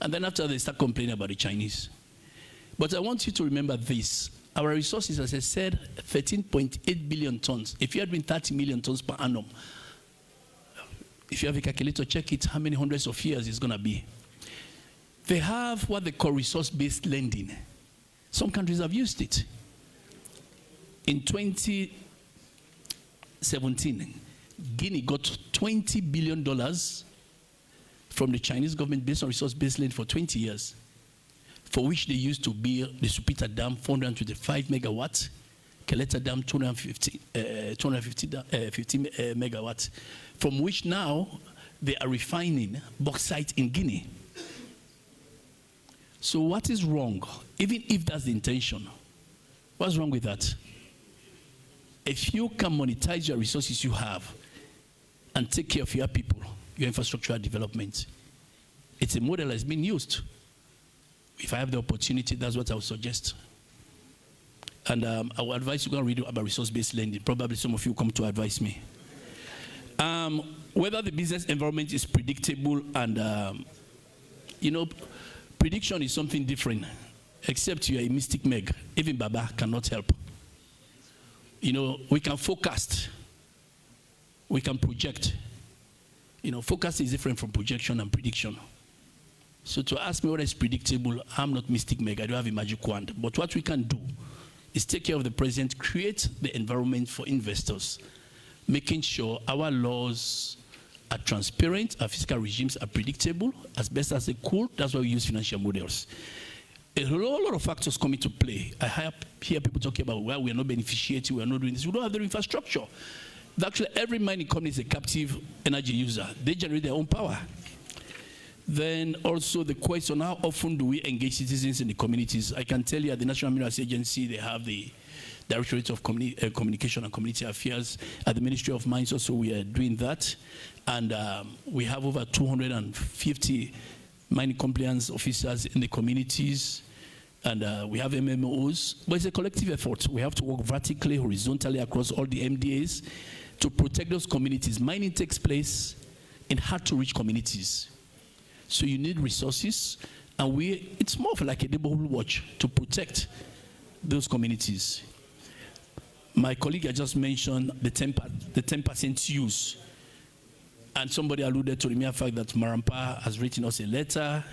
And then after they start complaining about the Chinese. But I want you to remember this. Our resources, as I said, 13.8 billion tons. If you had been 30 million tons per annum, if you have a calculator, check it, how many hundreds of years it's going to be. They have what they call resource-based lending. Some countries have used it. In 2017, Guinea got $20 billion from the Chinese government based on resource-based lending for 20 years, for which they used to build the Supita Dam, 425 megawatts, Keleta Dam, 250 megawatts, from which now they are refining bauxite in Guinea. So what is wrong? Even if that's the intention, what's wrong with that? If you can monetize your resources you have, and take care of your people, your infrastructural development. It's a model that's been used. If I have the opportunity, that's what I would suggest. And I would advise you go and read about resource-based lending. Probably some of you come to advise me. Whether the business environment is predictable and, you know, prediction is something different. Except you are a mystic meg. Even Baba cannot help. You know, we can forecast. We can project. You know, forecast is different from projection and prediction. So to ask me what is predictable, I'm not mystic meg. I don't have a magic wand. But what we can do is take care of the present, create the environment for investors, making sure our laws are transparent, our fiscal regimes are predictable as best as they could. That's why we use financial models. A lot of factors come into play. I hear people talking about, well, we are not beneficiating, we are not doing this. We don't have the infrastructure. Actually, every mining company is a captive energy user. They generate their own power. Then also the question, how often do we engage citizens in the communities? I can tell you at the National Minerals Agency, they have the Directorate of Communication and Community Affairs. At the Ministry of Mines also, we are doing that. And we have over 250 mining compliance officers in the communities. And we have MMOs. But it's a collective effort. We have to work vertically, horizontally across all the MDAs to protect those communities. Mining takes place in hard-to-reach communities. So you need resources, and it's more of like a neighborhood watch to protect those communities. My colleague I just mentioned the 10% use. And somebody alluded to the mere fact that Marampa has written us a letter,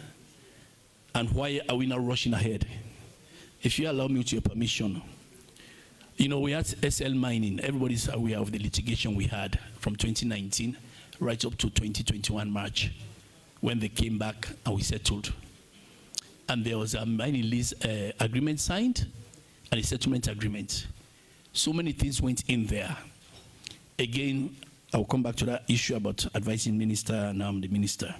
and why are we now rushing ahead? If you allow me with your permission, you know, we had SL mining. Everybody's aware of the litigation we had from 2019 right up to 2021 March, when they came back and we settled. And there was a mining lease agreement signed and a settlement agreement. So many things went in there. Again, I'll come back to that issue about advising minister, and I'm the minister.